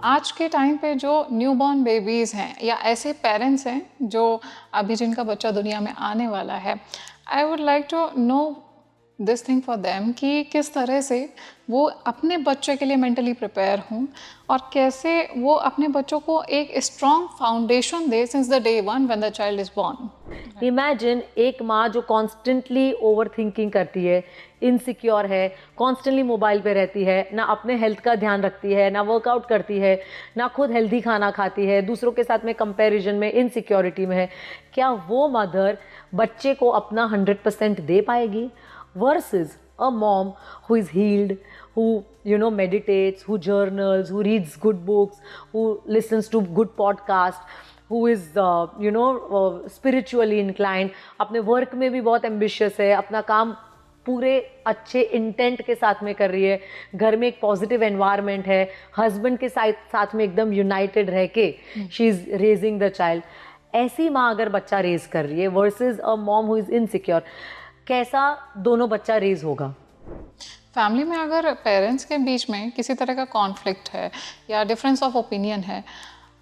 आज के टाइम पे जो न्यूबॉर्न बेबीज़ हैं या ऐसे पेरेंट्स हैं जो अभी जिनका बच्चा दुनिया में आने वाला है, I would like to know this thing for them कि किस तरह से वो अपने बच्चे के लिए मेंटली प्रिपेयर हों और कैसे वो अपने बच्चों को एक strong foundation they since the day one when the child is born. Imagine एक माँ जो कॉन्स्टेंटली ओवर थिंकिंग करती है, इनसिक्योर है, कॉन्स्टेंटली मोबाइल पे रहती है, ना अपने हेल्थ का ध्यान रखती है, ना वर्कआउट करती है, ना खुद हेल्दी खाना खाती है, दूसरों के साथ में कंपैरिजन में, इनसिक्योरिटी में है, क्या वो मदर बच्चे को अपना 100% दे पाएगी? Versus a mom who is healed, who meditates, who journals, who reads good books, who listens to good podcast, who is spiritually inclined, अपने वर्क में भी बहुत एम्बिशियस है, अपना काम पूरे अच्छे इंटेंट के साथ में कर रही है, घर में एक पॉजिटिव एनवायरनमेंट है, हस्बैंड के साथ में एकदम यूनाइटेड रह के she is raising the child. ऐसी माँ अगर बच्चा रेज कर रही है versus a mom who is insecure, कैसा दोनों बच्चा रेज होगा? फैमिली में अगर पेरेंट्स के बीच में किसी तरह का कॉन्फ्लिक्ट है या डिफरेंस ऑफ ओपिनियन है,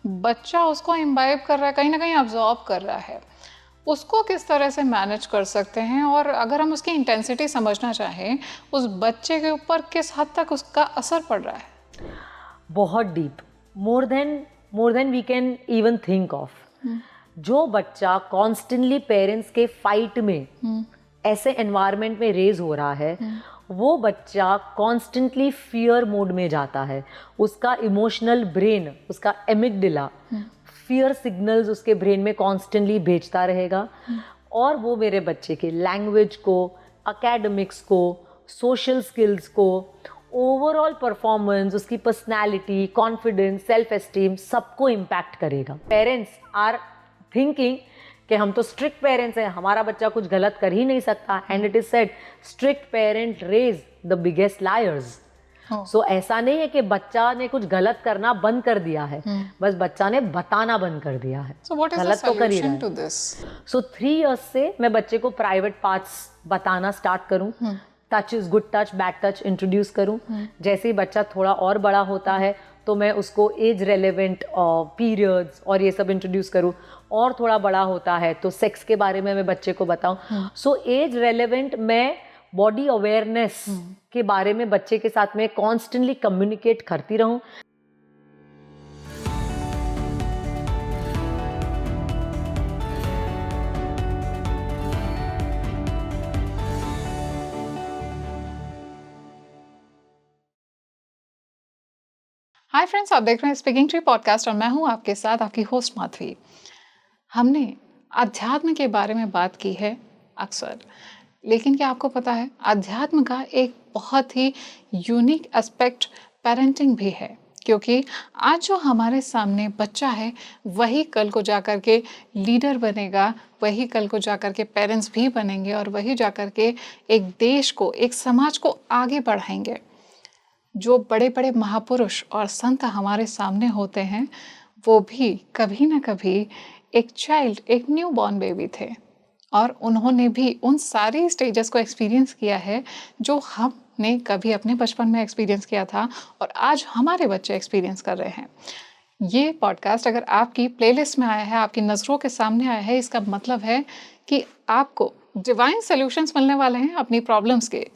बच्चा उसको इम्बाइब कर रहा है, कहीं ना कहीं अब्जॉर्ब कर रहा है, उसको किस तरह से मैनेज कर सकते हैं? और अगर हम उसकी इंटेंसिटी समझना चाहें, उस बच्चे के ऊपर किस हद तक उसका असर पड़ रहा है? बहुत deep, more than we can even think of. जो बच्चा कॉन्स्टेंटली पेरेंट्स के फाइट में ऐसे एनवायरनमेंट में रेज हो रहा है, वो बच्चा कॉन्स्टेंटली फियर मोड में जाता है। उसका इमोशनल ब्रेन, उसका एमिगडाला फियर सिग्नल्स उसके ब्रेन में कॉन्स्टेंटली भेजता रहेगा, और वो मेरे बच्चे के लैंग्वेज को, एकेडमिक्स को, सोशल स्किल्स को, ओवरऑल परफॉर्मेंस, उसकी पर्सनैलिटी, कॉन्फिडेंस, सेल्फ एस्टीम, सबको इम्पैक्ट करेगा। पेरेंट्स आर थिंकिंग कि हम तो स्ट्रिक्ट पेरेंट्स हैं, हमारा बच्चा कुछ गलत कर ही नहीं सकता, and it is said strict parent raise the biggest liars. सो ऐसा नहीं है कि बच्चा ने कुछ गलत करना बंद कर दिया है, बस बच्चा ने बताना बंद कर दिया है। गलत तो कर ही रहा है। सो 3 years से मैं बच्चे को प्राइवेट पार्ट्स बताना स्टार्ट करूं, touch is good touch, bad touch introduce करूं। जैसे ही बच्चा थोड़ा और बड़ा होता है तो मैं उसको एज रेलेवेंट पीरियड्स और ये सब इंट्रोड्यूस करूं, और थोड़ा बड़ा होता है तो सेक्स के बारे में मैं बच्चे को बताऊं। सो एज रेलेवेंट मैं बॉडी अवेयरनेस के बारे में बच्चे के साथ में कॉन्स्टेंटली कम्युनिकेट करती रहूं। हाय फ्रेंड्स, आप देख रहे हैं स्पीकिंग ट्री पॉडकास्ट और मैं हूं आपके साथ आपकी होस्ट माधवी। हमने अध्यात्म के बारे में बात की है अक्सर, लेकिन क्या आपको पता है अध्यात्म का एक बहुत ही यूनिक एस्पेक्ट पेरेंटिंग भी है, क्योंकि आज जो हमारे सामने बच्चा है वही कल को जाकर के लीडर बनेगा, वही कल को जाकर के पेरेंट्स भी बनेंगे और वही जाकर के एक देश को, एक समाज को आगे बढ़ाएंगे। जो बड़े बड़े महापुरुष और संत हमारे सामने होते हैं वो भी कभी ना कभी एक चाइल्ड, एक न्यू बॉर्न बेबी थे, और उन्होंने भी उन सारी स्टेजेस को एक्सपीरियंस किया है जो हमने कभी अपने बचपन में एक्सपीरियंस किया था और आज हमारे बच्चे एक्सपीरियंस कर रहे हैं। ये पॉडकास्ट अगर आपकी प्लेलिस्ट में आया है, आपकी नज़रों के सामने आया है, इसका मतलब है कि आपको डिवाइन सॉल्यूशंस मिलने वाले हैं अपनी प्रॉब्लम्स के।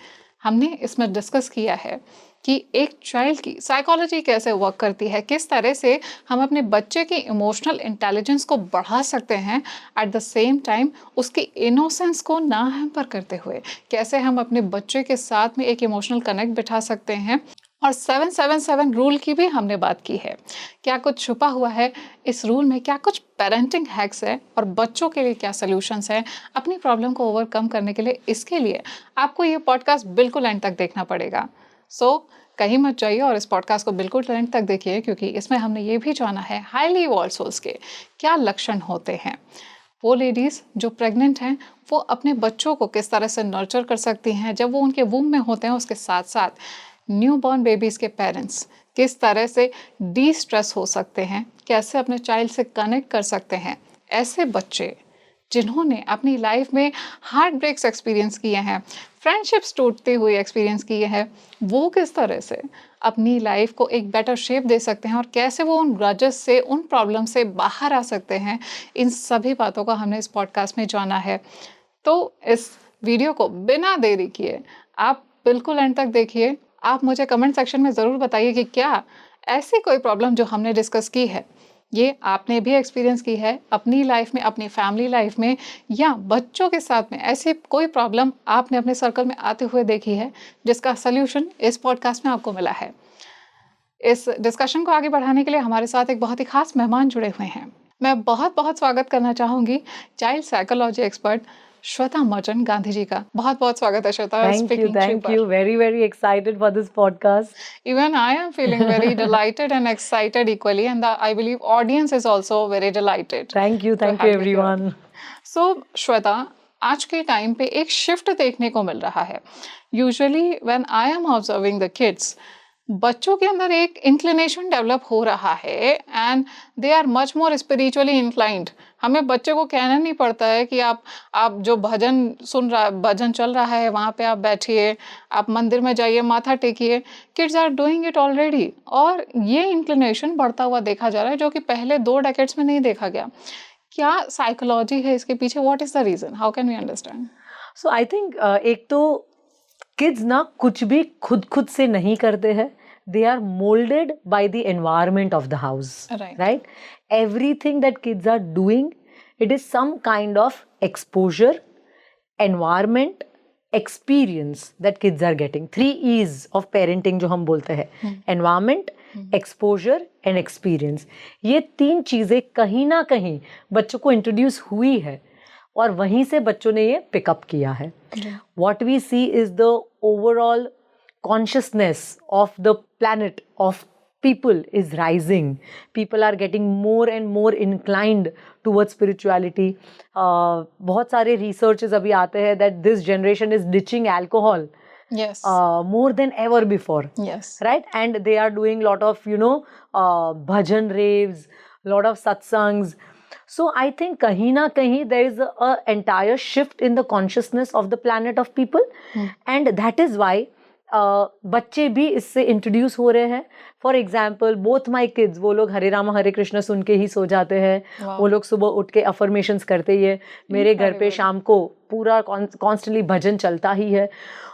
हमने इसमें डिस्कस किया है कि एक चाइल्ड की साइकोलॉजी कैसे वर्क करती है, किस तरह से हम अपने बच्चे की इमोशनल इंटेलिजेंस को बढ़ा सकते हैं, एट द सेम टाइम उसकी इनोसेंस को ना हैम्पर करते हुए कैसे हम अपने बच्चे के साथ में एक इमोशनल कनेक्ट बिठा सकते हैं। और 777 रूल की भी हमने बात की है, क्या कुछ छुपा हुआ है इस रूल में, क्या कुछ पेरेंटिंग हैक्स है और बच्चों के लिए क्या सॉल्यूशंस हैं अपनी प्रॉब्लम को ओवरकम करने के लिए। इसके लिए आपको ये पॉडकास्ट बिल्कुल एंड तक देखना पड़ेगा। सो कहीं मत जाइए और इस पॉडकास्ट को बिल्कुल एंड तक देखिए, क्योंकि इसमें हमने ये भी जाना है हाईली इवॉल्व सोल्स के क्या लक्षण होते हैं। वो लेडीज़ जो प्रेग्नेंट हैं वो अपने बच्चों को किस तरह से नर्चर कर सकती हैं जब वो उनके वूम में होते हैं। उसके साथ साथ न्यू बॉर्न बेबीज़ के पेरेंट्स किस तरह से डी स्ट्रेस हो सकते हैं, कैसे अपने चाइल्ड से कनेक्ट कर सकते हैं। ऐसे बच्चे जिन्होंने अपनी लाइफ में हार्ट ब्रेक्स एक्सपीरियंस किए हैं, फ्रेंडशिप्स टूटते हुए एक्सपीरियंस किए हैं, वो किस तरह से अपनी लाइफ को एक बेटर शेप दे सकते हैं और कैसे वो उन ग्रजेस से, उन प्रॉब्लम से बाहर आ सकते हैं, इन सभी बातों को हमने इस पॉडकास्ट में जाना है। तो इस वीडियो को बिना देरी किए आप बिल्कुल एंड तक देखिए। आप मुझे कमेंट सेक्शन में ज़रूर बताइए कि क्या ऐसी कोई प्रॉब्लम जो हमने डिस्कस की है ये आपने भी एक्सपीरियंस की है अपनी लाइफ में, अपनी फैमिली लाइफ में, या बच्चों के साथ में ऐसी कोई प्रॉब्लम आपने अपने सर्कल में आते हुए देखी है जिसका सल्यूशन इस पॉडकास्ट में आपको मिला है। इस डिस्कशन को आगे बढ़ाने के लिए हमारे साथ एक बहुत ही खास मेहमान जुड़े हुए हैं। मैं बहुत बहुत स्वागत करना चाहूँगी child psychology expert Shweta Merchant Gandhi ji का। बहुत बहुत स्वागत है Shweta. Thank you. Very excited for this podcast. Even I am feeling very delighted and excited equally, and I believe audience is also very delighted. Thank you everyone. So Shweta, आज के time पे एक shift देखने को मिल रहा है। Usually when I am observing the kids, बच्चों के अंदर एक इंक्लिनेशन डेवलप हो रहा है and they are much more spiritually inclined. हमें बच्चे को कहना नहीं पड़ता है कि आप जो भजन चल रहा है वहाँ पे आप बैठिए, आप मंदिर में जाइए, माथा टेकिए। Kids are doing it already, और ये इंक्लिनेशन बढ़ता हुआ देखा जा रहा है जो कि पहले 2 डेकेड्स में नहीं देखा गया। क्या साइकोलॉजी है इसके पीछे? What is the reason? How can we understand? So I think एक तो किड्स ना कुछ भी खुद से नहीं करते हैं. They are molded by the environment of the house. Right? Everything that kids are doing, it is some kind of exposure, environment, experience that kids are getting. 3 E's of parenting जो हम बोलते हैं, environment, exposure and experience. ये 3 चीजें कहीं ना कहीं बच्चों को इंट्रोड्यूस हुई है और वहीं से बच्चों ने ये पिकअप किया है. What we see is the overall consciousness of the planet, of people, is rising. People are getting more and more inclined towards spirituality. बहुत सारे researches अभी आते हैं that this generation is ditching alcohol. Yes. More than ever before. Yes. Right? And they are doing lot of, bhajan raves, lot of satsangs. So I think kahin na kahin there is a entire shift in the consciousness of the planet of people. And that is why बच्चे भी इससे introduce हो रहे हैं. For example both my kids, वो लोग हरे रामा हरे कृष्ण सुन के ही सो जाते हैं. वो लोग सुबह उठ के अफर्मेशंस करते ही है. मेरे घर पे शाम को पूरा कॉन्स्टेंटली भजन चलता ही है.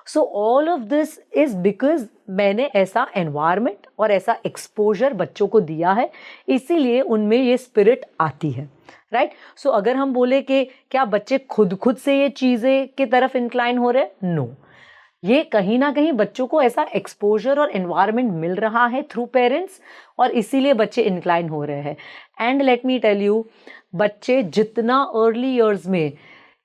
So all of this is because मैंने ऐसा एनवायरनमेंट और ऐसा एक्सपोजर बच्चों को दिया है, इसीलिए उनमें ये स्पिरिट आती है. राइट? सो अगर हम बोले कि क्या बच्चे खुद से ये चीज़ें की तरफ इंक्लाइन हो रहे हैं, नो. ये कहीं ना कहीं बच्चों को ऐसा एक्सपोजर और एनवायरनमेंट मिल रहा है थ्रू पेरेंट्स, और इसीलिए बच्चे इंक्लाइन हो रहे हैं. And let me tell you, बच्चे जितना अर्ली ईयर्स में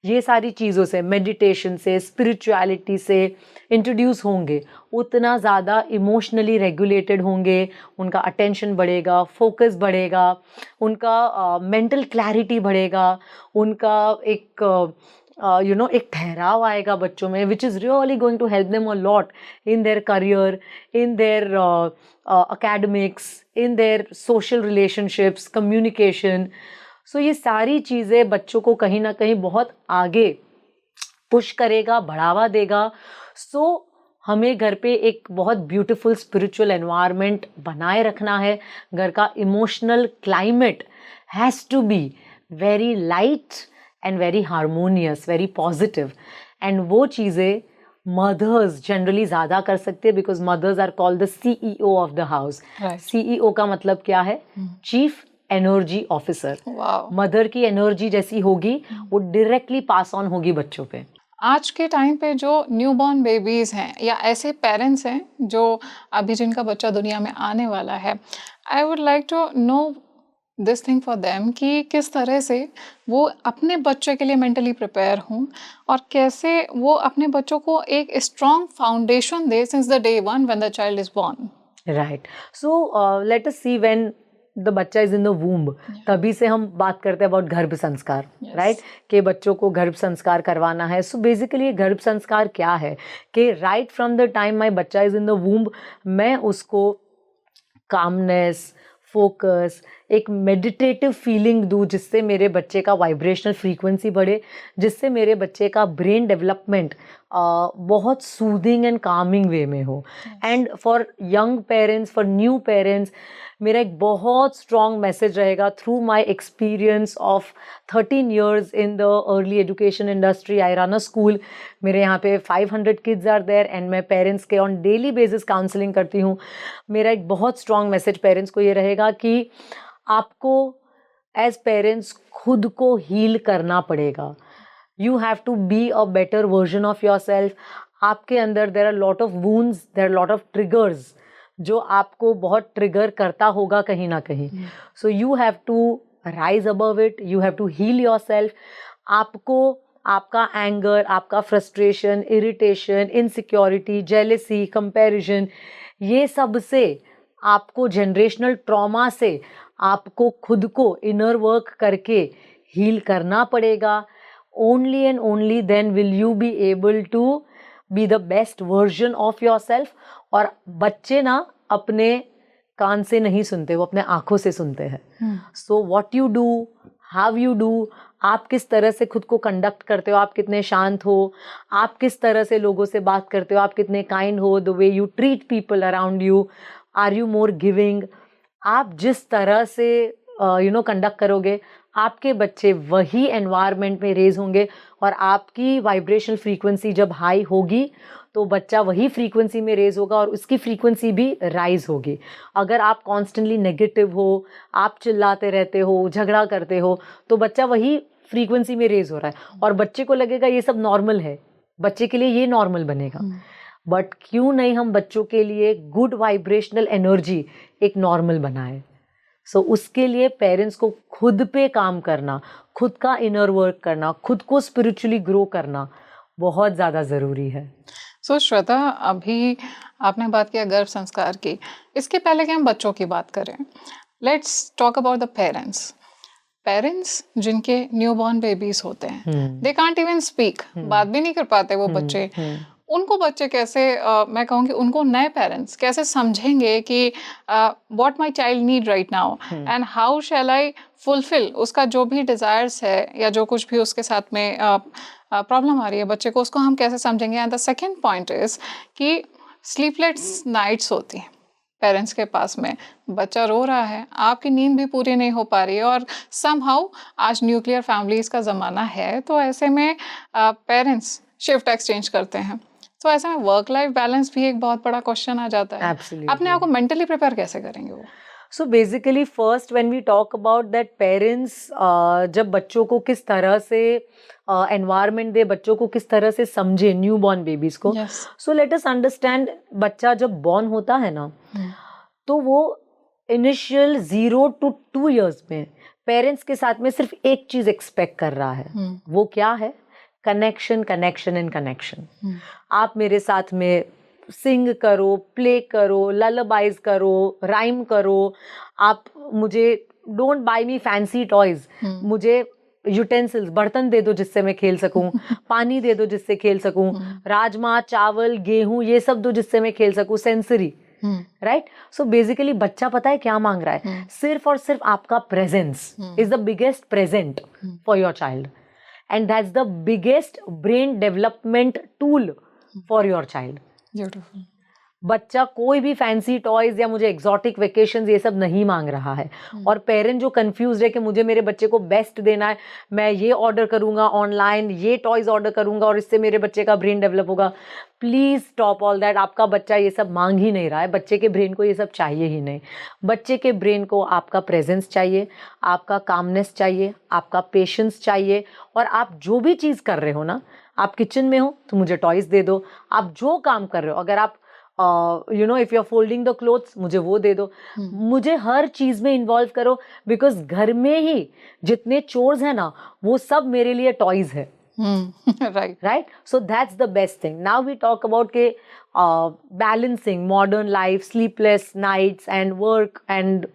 ये सारी चीज़ों से, मेडिटेशन से, स्पिरिचुअलिटी से इंट्रोड्यूस होंगे, उतना ज़्यादा इमोशनली रेगुलेटेड होंगे. उनका अटेंशन बढ़ेगा, फोकस बढ़ेगा, उनका मेंटल क्लैरिटी बढ़ेगा, उनका एक एक ठहराव आएगा बच्चों में, which is really going to help them a lot in their career, in their academics, in their social relationships, communication. So ये सारी चीज़ें बच्चों को कहीं ना कहीं बहुत आगे पुश करेगा, बढ़ावा देगा. So हमें घर पे एक बहुत ब्यूटीफुल स्पिरिचुअल एनवायरनमेंट बनाए रखना है. घर का emotional climate has to be very light and very harmonious, very positive. And वो चीज़ें mothers generally ज़्यादा कर सकते हैं, because mothers are called the CEO of the house. Right. CEO का मतलब क्या है? Chief Energy Officer. Wow. Mother की एनर्जी जैसी होगी वो डायरेक्टली पास ऑन होगी बच्चों पे. आज के टाइम पे जो न्यूबॉर्न बेबीज़ हैं या ऐसे पेरेंट्स हैं जो अभी जिनका बच्चा दुनिया में आने वाला है, I would like to know this thing for them कि किस तरह से वो अपने बच्चे के लिए मेंटली प्रिपेयर हों और कैसे वो अपने बच्चों को एक strong foundation they since the day one when the child is born. Right. So let us see when the बच्चा इज इन द वूम्ब, तभी से हम बात करते हैं अबाउट गर्भ संस्कार. राइट? कि बच्चों को गर्भ संस्कार करवाना है. सो बेसिकली ये गर्भ संस्कार क्या है कि right from the time my बच्चा इज इन द वूम्ब, मैं उसको कामनेस, फोकस, एक मेडिटेटिव फीलिंग दूँ जिससे मेरे बच्चे का वाइब्रेशनल फ्रीक्वेंसी बढ़े, जिससे मेरे बच्चे का ब्रेन डेवलपमेंट बहुत सूदिंग एंड कामिंग वे में हो. And for young parents, for new parents, मेरा एक बहुत स्ट्रॉन्ग मैसेज रहेगा through my experience of 13 years in the early education industry. I run a school. मेरे यहाँ पे 500 किड्स आर देयर एंड मैं पेरेंट्स के ऑन डेली बेसिस काउंसलिंग करती हूँ. मेरा एक बहुत स्ट्रॉन्ग मैसेज पेरेंट्स को ये रहेगा कि आपको एज पेरेंट्स खुद को हील करना पड़ेगा. You have to be a better version of yourself. आपके अंदर there are lot of wounds, there are lot of triggers जो आपको बहुत ट्रिगर करता होगा कहीं ना कहीं. So you have to rise above it, you have to heal yourself. आपको आपका एंगर, आपका frustration, irritation, insecurity, jealousy, comparison, ये सब से आपको जनरेशनल ट्रॉमा से आपको खुद को इनर वर्क करके हील करना पड़ेगा. Only and only then will you be able to be the best version of yourself. और बच्चे ना अपने कान से नहीं सुनते, वो अपने आंखों से सुनते हैं. So what you do, how you do, आप किस तरह से खुद को कंडक्ट करते हो, आप कितने शांत हो, आप किस तरह से लोगों से बात करते हो, आप कितने काइंड हो, the way you treat people around you, are you more giving. आप जिस तरह से कंडक्ट करोगे, आपके बच्चे वही एनवायरनमेंट में रेज होंगे. और आपकी वाइब्रेशनल फ्रीक्वेंसी जब हाई होगी तो बच्चा वही फ्रीक्वेंसी में रेज होगा और उसकी फ्रीक्वेंसी भी राइज होगी. अगर आप कॉन्स्टेंटली नेगेटिव हो, आप चिल्लाते रहते हो, झगड़ा करते हो, तो बच्चा वही फ्रीक्वेंसी में रेज हो रहा है और बच्चे को लगेगा ये सब नॉर्मल है, बच्चे के लिए ये नॉर्मल बनेगा. बट क्यों नहीं हम बच्चों के लिए गुड वाइब्रेशनल एनर्जी एक नॉर्मल बनाए. सो उसके लिए पेरेंट्स को खुद पे काम करना, खुद का इनर वर्क करना, खुद को स्पिरिचुअली ग्रो करना बहुत ज़्यादा ज़रूरी है. सो श्वेता, अभी आपने बात किया गर्भ संस्कार की. इसके पहले कि हम बच्चों की बात करें, let's talk about the parents. Parents जिनके न्यूबॉर्न बेबीज होते हैं, दे कांट इवन स्पीक, बात भी नहीं कर पाते वो बच्चे. उनको बच्चे कैसे, मैं कहूँगी उनको नए पेरेंट्स कैसे समझेंगे कि what my child need right now and how shell I fulfil उसका जो भी डिज़ायर्स है या जो कुछ भी उसके साथ में प्रॉब्लम आ रही है बच्चे को, उसको हम कैसे समझेंगे. And the second point is कि स्लीपलेस नाइट्स होती हैं पेरेंट्स के पास में, बच्चा रो रहा है, आपकी नींद भी पूरी नहीं हो पा रही है और समहाउ आज न्यूक्लियर फैमिलीज़ का ज़माना है, तो ऐसे में पेरेंट्स शिफ्ट एक्सचेंज करते हैं. तो ऐसे में वर्क लाइफ बैलेंस भी एक बहुत बड़ा क्वेश्चन आ जाता है. Absolutely. अपने आप को मेंटली प्रिपेयर कैसे करेंगे वो? So basically first when we talk about that parents जब बच्चों को किस तरह से एनवायरनमेंट दे, बच्चों को किस तरह से समझे न्यू बॉर्न बेबीज को. सो लेट अस अंडरस्टैंड, बच्चा जब बॉर्न होता है ना, तो वो इनिशियल 0 to 2 years में पेरेंट्स के साथ में सिर्फ एक चीज एक्सपेक्ट कर रहा है. वो क्या है? Connection, connection and connection. आप मेरे साथ में सिंग करो, प्ले करो, ललबाइज करो, राइम करो. आप मुझे don't buy me fancy toys, मुझे यूटेंसिल्स, बर्तन दे दो जिससे मैं खेल सकूं, पानी दे दो जिससे खेल सकूं, राजमा, चावल, गेहूं ये सब दो जिससे मैं खेल सकूं. Sensory, right. सो बेसिकली बच्चा पता है क्या मांग रहा है? सिर्फ और सिर्फ आपका presence is the biggest present for your child. And that's the biggest brain development tool for your child. Beautiful. बच्चा कोई भी फैंसी टॉयज या मुझे एग्जॉटिक वेकेशंस ये सब नहीं मांग रहा है. और पेरेंट जो कंफ्यूज है कि मुझे मेरे बच्चे को बेस्ट देना है, मैं ये ऑर्डर करूंगा ऑनलाइन, ये टॉयज ऑर्डर करूंगा और इससे मेरे बच्चे का ब्रेन डेवलप होगा. Please stop all that. आपका बच्चा ये सब मांग ही नहीं रहा है. बच्चे के ब्रेन को ये सब चाहिए ही नहीं. बच्चे के ब्रेन को आपका प्रेजेंस चाहिए, आपका कामनेस चाहिए, आपका पेशेंस चाहिए. और आप जो भी चीज़ कर रहे हो ना, आप किचन में हो तो मुझे टॉयज दे दो. आप जो काम कर रहे हो, अगर आप if you are folding the clothes, मुझे वो दे दो. मुझे हर चीज में इन्वॉल्व करो, बिकॉज घर में ही जितने चोर्स है ना, वो सब मेरे लिए टॉयज है. right. So that's the best thing. Now we talk about के balancing modern life, sleepless nights and work and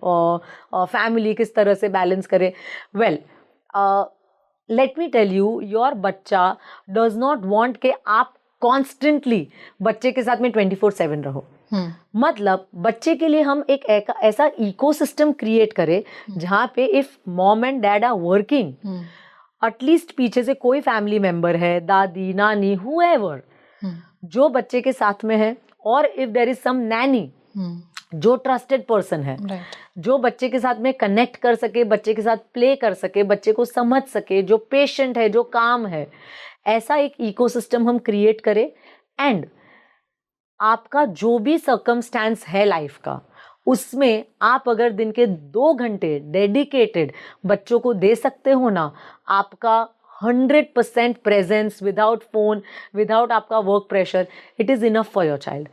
family किस तरह से balance करें. Well, let me tell you, your बच्चा does not want के आप कॉन्स्टेंटली बच्चे के साथ में 24/7 रहो. मतलब बच्चे के लिए हम एक ऐसा इकोसिस्टम क्रिएट करें जहाँ पे if mom and dad are working, at least पीछे से कोई फैमिली मेंबर है, दादी नानी हुएवर, जो बच्चे के साथ में है, और if there is some nanny जो ट्रस्टेड पर्सन है, जो बच्चे के साथ में कनेक्ट कर सके, बच्चे के साथ प्ले कर सके, बच्चे को समझ सके, जो पेशेंट है, जो काम है, ऐसा एक इकोसिस्टम हम क्रिएट करें। एंड आपका जो भी सर्कमस्टेंस है लाइफ का, उसमें आप अगर दिन के 2 घंटे डेडिकेटेड बच्चों को दे सकते हो ना, आपका 100% प्रेजेंस, विदाउट फोन, विदाउट आपका work pressure, it is enough for your child.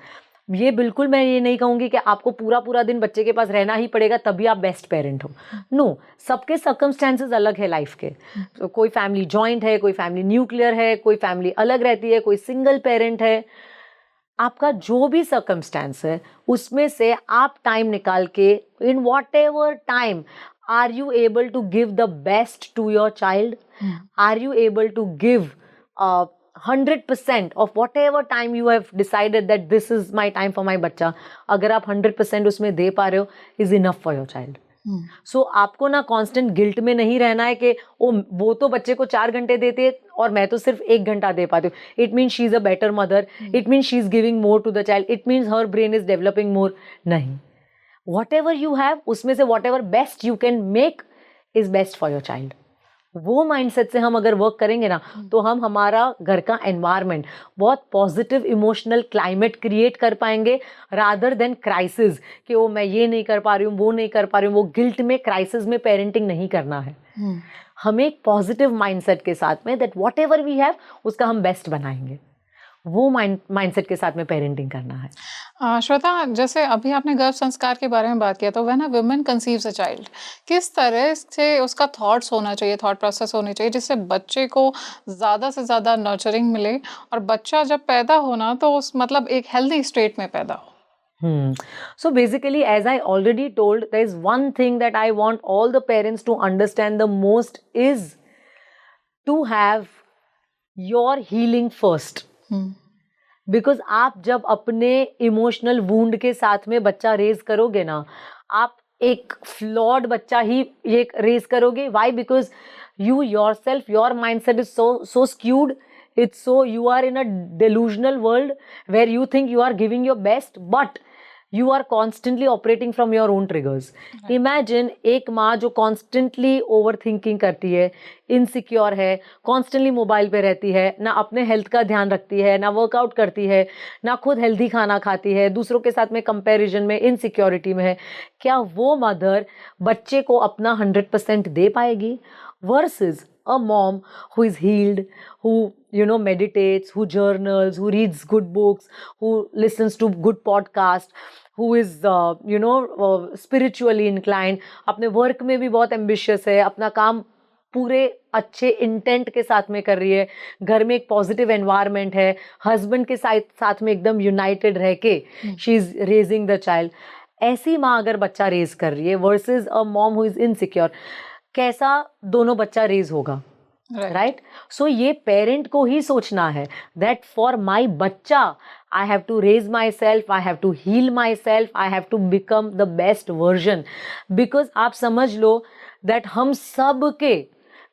ये बिल्कुल मैं ये नहीं कहूँगी कि आपको पूरा दिन बच्चे के पास रहना ही पड़ेगा तभी आप बेस्ट पेरेंट हो। नो, सबके सर्कमस्टेंसेस अलग है लाइफ के। तो कोई फैमिली जॉइंट है, कोई फैमिली न्यूक्लियर है, कोई फैमिली अलग रहती है, कोई सिंगल पेरेंट है। आपका जो भी सर्कमस्टेंस है उसमें से आप टाइम निकाल के, in whatever time, are you able to give the best to your child? Are you able to give 100% of whatever time you have decided that this is my time for my बच्चा? अगर आप 100% उसमें दे पा रहे हो, is enough for your child. सो आपको ना constant guilt में नहीं रहना है कि वो तो बच्चे को 4 घंटे देते हैं और मैं तो सिर्फ 1 घंटा दे पाती हूँ। It means she is a better mother, it means she is giving more to the child, it means her brain is developing more. नहीं, वॉट एवर यू हैव, उसमें से whatever best you can make is best for your child. वो mindset से हम अगर work करेंगे ना, तो हम हमारा घर का एनवायरनमेंट बहुत पॉजिटिव इमोशनल क्लाइमेट क्रिएट कर पाएंगे, रादर देन क्राइसिस कि वो मैं ये नहीं कर पा रही हूँ, वो नहीं कर पा रही हूँ। वो गिल्ट में, क्राइसिस में पेरेंटिंग नहीं करना है। हमें एक पॉजिटिव माइंडसेट के साथ में that whatever we have उसका हम बेस्ट बनाएंगे, वो माइंडसेट के साथ में पेरेंटिंग करना है। श्वेता, जैसे अभी आपने गर्भ संस्कार के बारे में बात किया, तो when a woman conceives a child, किस तरह से उसका थॉट्स होना चाहिए, थॉट प्रोसेस होनी चाहिए, जिससे बच्चे को ज़्यादा से ज़्यादा नर्चरिंग मिले और बच्चा जब पैदा होना तो उस मतलब एक हेल्दी स्टेट में पैदा हो? So basically, as I already told, there is one thing that I want all the parents to understand the most is to have your healing first. Because आप जब अपने इमोशनल वूंड के साथ में बच्चा रेज करोगे ना, आप एक फ्लॉड बच्चा ही एक रेज करोगे। Why? Because you yourself, your mindset is so skewed, it's so you are in a delusional world where you think you are giving your best, but you are constantly operating from your own triggers. Right. Imagine एक माँ जो constantly overthinking करती है, insecure है, constantly mobile पे रहती है, ना अपने हेल्थ का ध्यान रखती है, ना वर्कआउट करती है, ना खुद हेल्दी खाना खाती है, दूसरों के साथ में कंपैरिजन में, इनसिक्योरिटी में है। क्या वो मदर बच्चे को अपना 100% दे पाएगी? Versus a mom who is healed, who meditates, who journals, who reads good books, who listens to good podcast, who is spiritually inclined, अपने वर्क में भी बहुत ambitious है, अपना काम पूरे अच्छे इंटेंट के साथ में कर रही है, घर में एक पॉजिटिव एनवायरनमेंट है, हस्बैंड के साथ में एकदम यूनाइटेड रह के she is raising the child. ऐसी माँ अगर बच्चा रेज कर रही है versus a mom who is insecure, कैसा दोनों बच्चा रेज होगा? राइट? सो ये पेरेंट को ही सोचना है दैट फॉर माई बच्चा I have to raise myself, I have to heal myself, I have to become the best version. Because आप समझ लो दैट हम सब के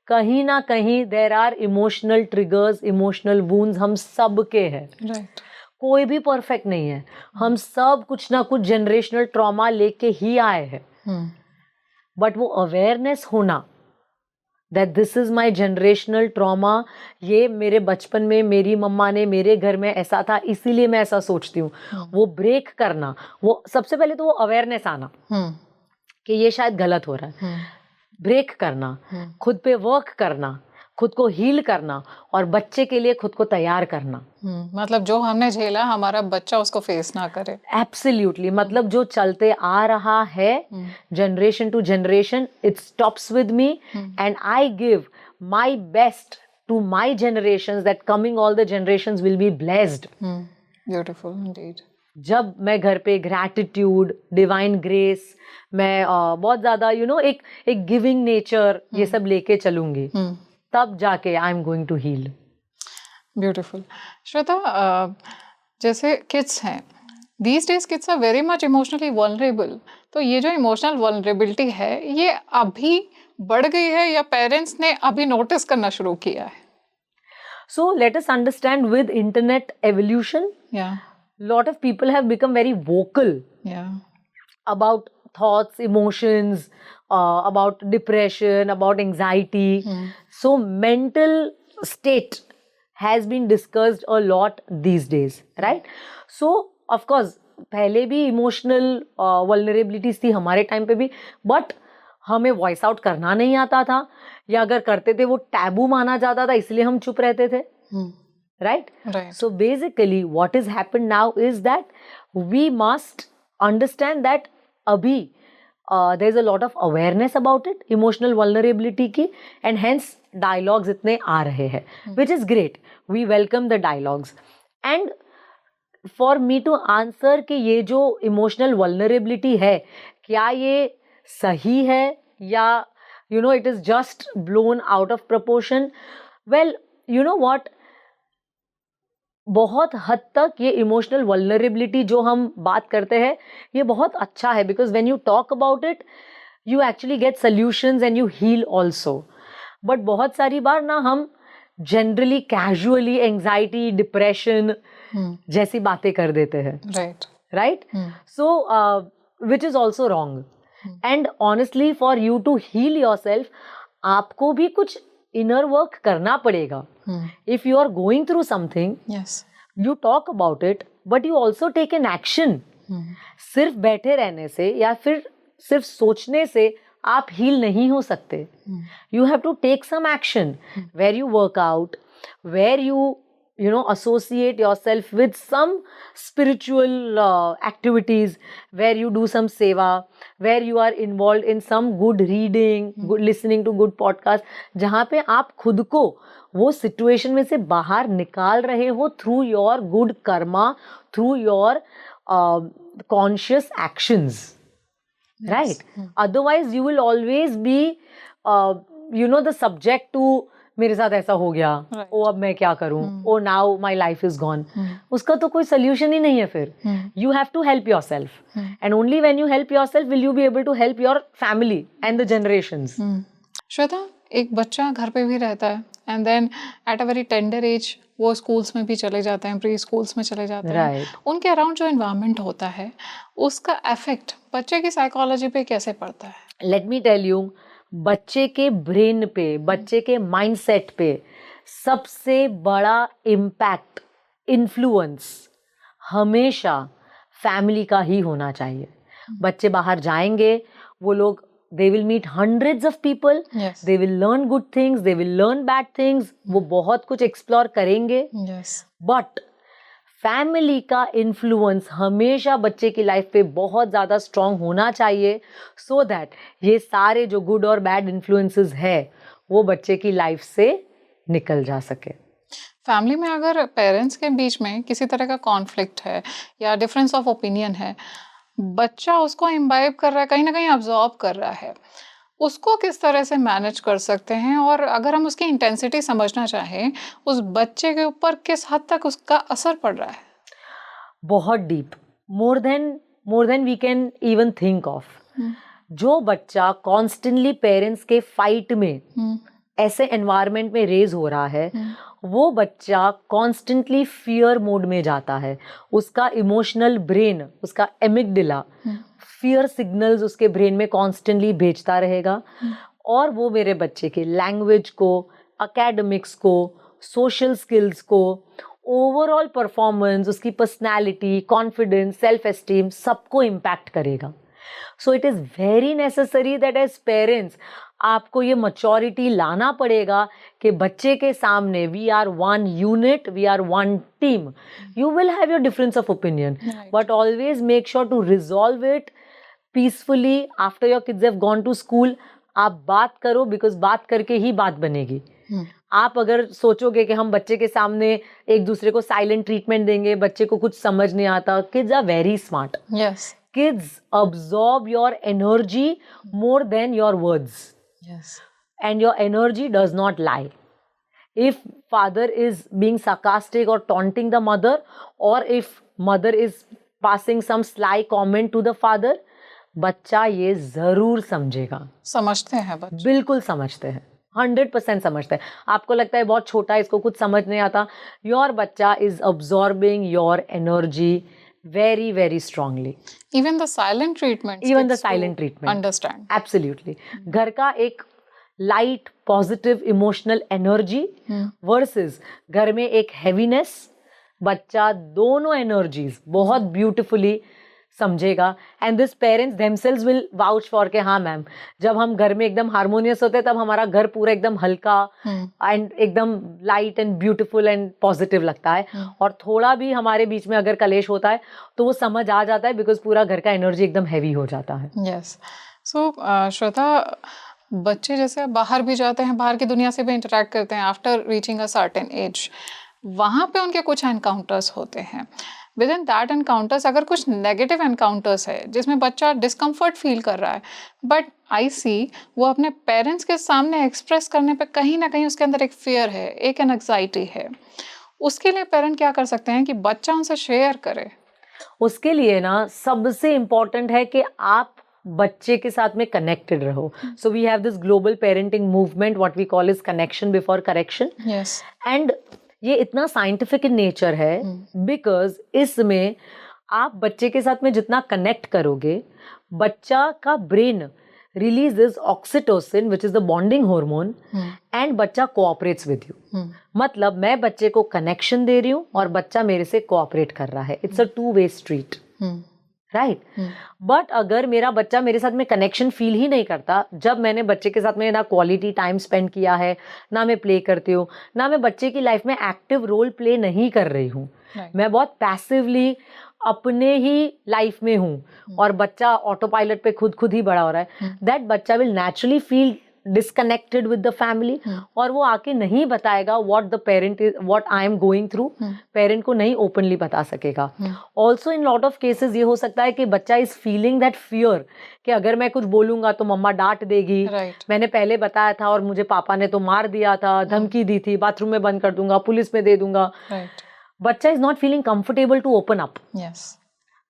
कहीं ना कहीं there are emotional triggers, emotional wounds, हम सब के हैं। Right. कोई भी परफेक्ट नहीं है, हम सब कुछ ना कुछ जनरेशनल ट्रॉमा लेके ही आए हैं। बट वो अवेयरनेस होना that this is my generational trauma, ये मेरे बचपन में मेरी मम्मा ने, मेरे घर में ऐसा था इसीलिए मैं ऐसा सोचती हूँ, वो ब्रेक करना, वो सबसे पहले तो वो अवेयरनेस आना कि ये शायद गलत हो रहा है, ब्रेक करना, खुद पे वर्क करना, खुद को हील करना और बच्चे के लिए खुद को तैयार करना। मतलब जो हमने झेला हमारा बच्चा उसको फेस ना करे। एब्सोल्युटली, मतलब जो चलते आ रहा है generation to generation, it stops with me and I give my best to my generations that coming all the generations will be blessed. Beautiful indeed. जब मैं घर पे ग्रैटिट्यूड, डिवाइन ग्रेस, मैं बहुत ज्यादा एक गिविंग नेचर ये सब लेके चलूंगी, तब जाके I am going to heal. Beautiful. Shweta, जैसे किड्स हैं These days kids are very much emotionally vulnerable. तो ये जो इमोशनल vulnerability है ये अभी बढ़ गई है या पेरेंट्स ने अभी नोटिस करना शुरू किया है? So let us understand, with internet evolution, Yeah, lot of people have become very vocal yeah, about thoughts, emotions, about depression, about anxiety. So mental state has been discussed a lot these days, right? So of course पहले भी emotional vulnerabilities थी हमारे time पे भी, but हमें voice out करना नहीं आता था, या अगर करते थे वो टैबू माना जाता था, इसलिए हम चुप रहते थे, right? right. So basically what has happened now is that we must understand that abhi there is a lot of awareness about it, emotional vulnerability ki, and hence dialogues itne aa rahe hai, which is great. We welcome the dialogues. And for me to answer कि ये जो emotional vulnerability है क्या ये सही है या you know it is just blown out of proportion, well you know what, बहुत हद तक ये इमोशनल वल्नरेबिलिटी जो हम बात करते हैं ये बहुत अच्छा है, because when you talk about it you actually get solutions and you heal also. But बहुत सारी बार ना हम जनरली कैजुअली एंजाइटी, डिप्रेशन जैसी बातें कर देते हैं, right? So which is also wrong. And honestly for you to heal yourself आपको भी कुछ इनर वर्क करना पड़ेगा. If you are going through something, Yes. you talk about it, but you also take an action. सिर्फ बैठे रहने से या फिर सिर्फ सोचने से आप हील नहीं हो सकते. You have to take some action where you work out, where you know associate yourself with some spiritual activities, where you do some seva, where you are involved in some good reading, good listening to good podcast, जहाँ पे आप खुद को वो situation में से बाहर निकाल रहे हो through your good karma, through your conscious actions, right? Otherwise you will always be you know the subject to मेरे साथ ऐसा हो गया, ओ अब मैं क्या करूं, oh now my life is gone. उसका तो कोई सोल्यूशन ही नहीं है. फिर you have to help yourself, and only when you help yourself will you be able to help your family and the generations. Shweta, एक बच्चा घर पे भी रहता है and then at a very tender age वो schools में भी चले जाते हैं, प्री स्कूल्स में चले जाते हैं. उनके अराउंड जो एनवायरनमेंट होता है उसका इफेक्ट बच्चे की साइकोलॉजी पे कैसे पड़ता है? लेट मी टेल यू, बच्चे के ब्रेन पे, बच्चे के माइंडसेट पे सबसे बड़ा इम्पैक्ट, इन्फ्लुएंस हमेशा फैमिली का ही होना चाहिए. बच्चे बाहर जाएंगे, वो लोग they will meet hundreds of people, Yes. they will learn good things, they will learn bad things, वो बहुत कुछ एक्सप्लोर करेंगे. Yes. बट फैमिली का इन्फ्लुएंस हमेशा बच्चे की लाइफ पे बहुत ज़्यादा स्ट्रॉन्ग होना चाहिए, सो दैट ये सारे जो गुड और बैड इन्फ्लुएंसेस है वो बच्चे की लाइफ से निकल जा सके. फैमिली में अगर पेरेंट्स के बीच में किसी तरह का कॉन्फ्लिक्ट है या डिफरेंस ऑफ ओपिनियन है, बच्चा उसको इम्बाइब कर रहा है, कहीं ना कहीं अब्जॉर्ब कर रहा है, उसको किस तरह से मैनेज कर सकते हैं? और अगर हम उसकी इंटेंसिटी समझना चाहें, उस बच्चे के ऊपर किस हद तक उसका असर पड़ रहा है? बहुत deep, more than we can even think of. जो बच्चा कॉन्स्टेंटली पेरेंट्स के फाइट में ऐसे एनवायरनमेंट में रेज हो रहा है, वो बच्चा कॉन्स्टेंटली फियर मोड में जाता है. उसका इमोशनल ब्रेन, उसका एमिगडाला फियर सिग्नल्स उसके ब्रेन में कॉन्स्टेंटली भेजता रहेगा, और वो मेरे बच्चे के लैंग्वेज को, एकेडमिक्स को, सोशल स्किल्स को, ओवरऑल परफॉर्मेंस, उसकी पर्सनैलिटी, कॉन्फिडेंस, सेल्फ एस्टीम सबको इम्पैक्ट करेगा. So it is very necessary that as parents आपको ये मैच्योरिटी लाना पड़ेगा कि बच्चे के सामने we are one unit, we are one team. You will have your difference of opinion, but always make sure to resolve it peacefully after your kids have gone to school. आप बात करो, because बात करके ही बात बनेगी. आप अगर सोचोगे कि हम बच्चे के सामने एक दूसरे को साइलेंट ट्रीटमेंट देंगे, बच्चे को कुछ समझ नहीं आता, kids are very smart. Yes. Kids absorb your energy more than your words. Yes. And your energy does not lie. If father is being sarcastic or taunting the mother, or if mother is passing some sly comment to the father, बच्चा ये जरूर समझेगा. समझते हैं बच्चे. बिल्कुल समझते हैं, 100% समझते हैं. आपको लगता है बहुत छोटा है, इसको कुछ समझ नहीं आता. योर बच्चा is absorbing your energy very very strongly. Even the silent treatment. Even the silent treatment. Understand. Absolutely. घर का एक light positive emotional energy versus घर में एक heaviness, बच्चा दोनों energies बहुत beautifully समझेगा. And this parents themselves will vouch for के हाँ मैम, जब हम घर में एकदम हार्मोनियस होते हैं तब हमारा घर पूरा एकदम हल्का एंड एकदम light and beautiful and positive लगता है. और थोड़ा भी हमारे बीच में अगर कलेश होता है तो वो समझ आ जाता है बिकॉज पूरा घर का एनर्जी एकदम हैवी हो जाता है. यस. सो श्वेता, बच्चे जैसे बाहर भी जाते हैं, बाहर की दुनिया से भी इंटरेक्ट करते हैं after reaching a certain age, वहाँ पे उनके कुछ एनकाउंटर्स होते हैं. विद इन दैट एनकाउंटर्स अगर कुछ नेगेटिव एनकाउंटर्स है जिसमें बच्चा डिस्कम्फर्ट फील कर रहा है, बट आई सी वो अपने पेरेंट्स के सामने एक्सप्रेस करने पे कहीं ना कहीं उसके अंदर एक फियर है, एक एंग्जाइटी है, उसके लिए पेरेंट क्या कर सकते हैं कि बच्चा उनसे शेयर करे? उसके लिए ना सबसे इम्पोर्टेंट है कि आप बच्चे के साथ में कनेक्टेड रहो. So we have this global parenting movement, what we call is connection before correction. Yes. And ये इतना साइंटिफिक इन नेचर है बिकॉज इसमें आप बच्चे के साथ में जितना कनेक्ट करोगे, बच्चा का brain releases oxytocin which is the bonding hormone and बच्चा कोऑपरेट्स विद यू. मतलब मैं बच्चे को कनेक्शन दे रही हूँ और बच्चा मेरे से कोऑपरेट कर रहा है. It's a two way street, right. But अगर मेरा बच्चा मेरे साथ में कनेक्शन फील ही नहीं करता, जब मैंने बच्चे के साथ में ना क्वालिटी टाइम स्पेंड किया है, ना मैं प्ले करती हूँ, ना मैं बच्चे की लाइफ में एक्टिव रोल प्ले नहीं कर रही हूँ, मैं बहुत पैसिवली अपने ही लाइफ में हूँ और बच्चा ऑटो पायलट पे खुद ही बड़ा हो रहा है, दैट बच्चा will naturally feel disconnected with the family और वो आके नहीं बताएगा what the parent is, what I am going through. Parent को नहीं ओपनली बता सकेगा. Also in lot of cases ये हो सकता है कि बच्चा इज फीलिंग दैट फियर कि अगर मैं कुछ बोलूंगा तो मम्मा डांट देगी. मैंने पहले बताया था और मुझे पापा ने तो मार दिया था, धमकी दी थी, बाथरूम में बंद कर दूंगा, पुलिस में दे दूंगा. बच्चा is not feeling comfortable to open up.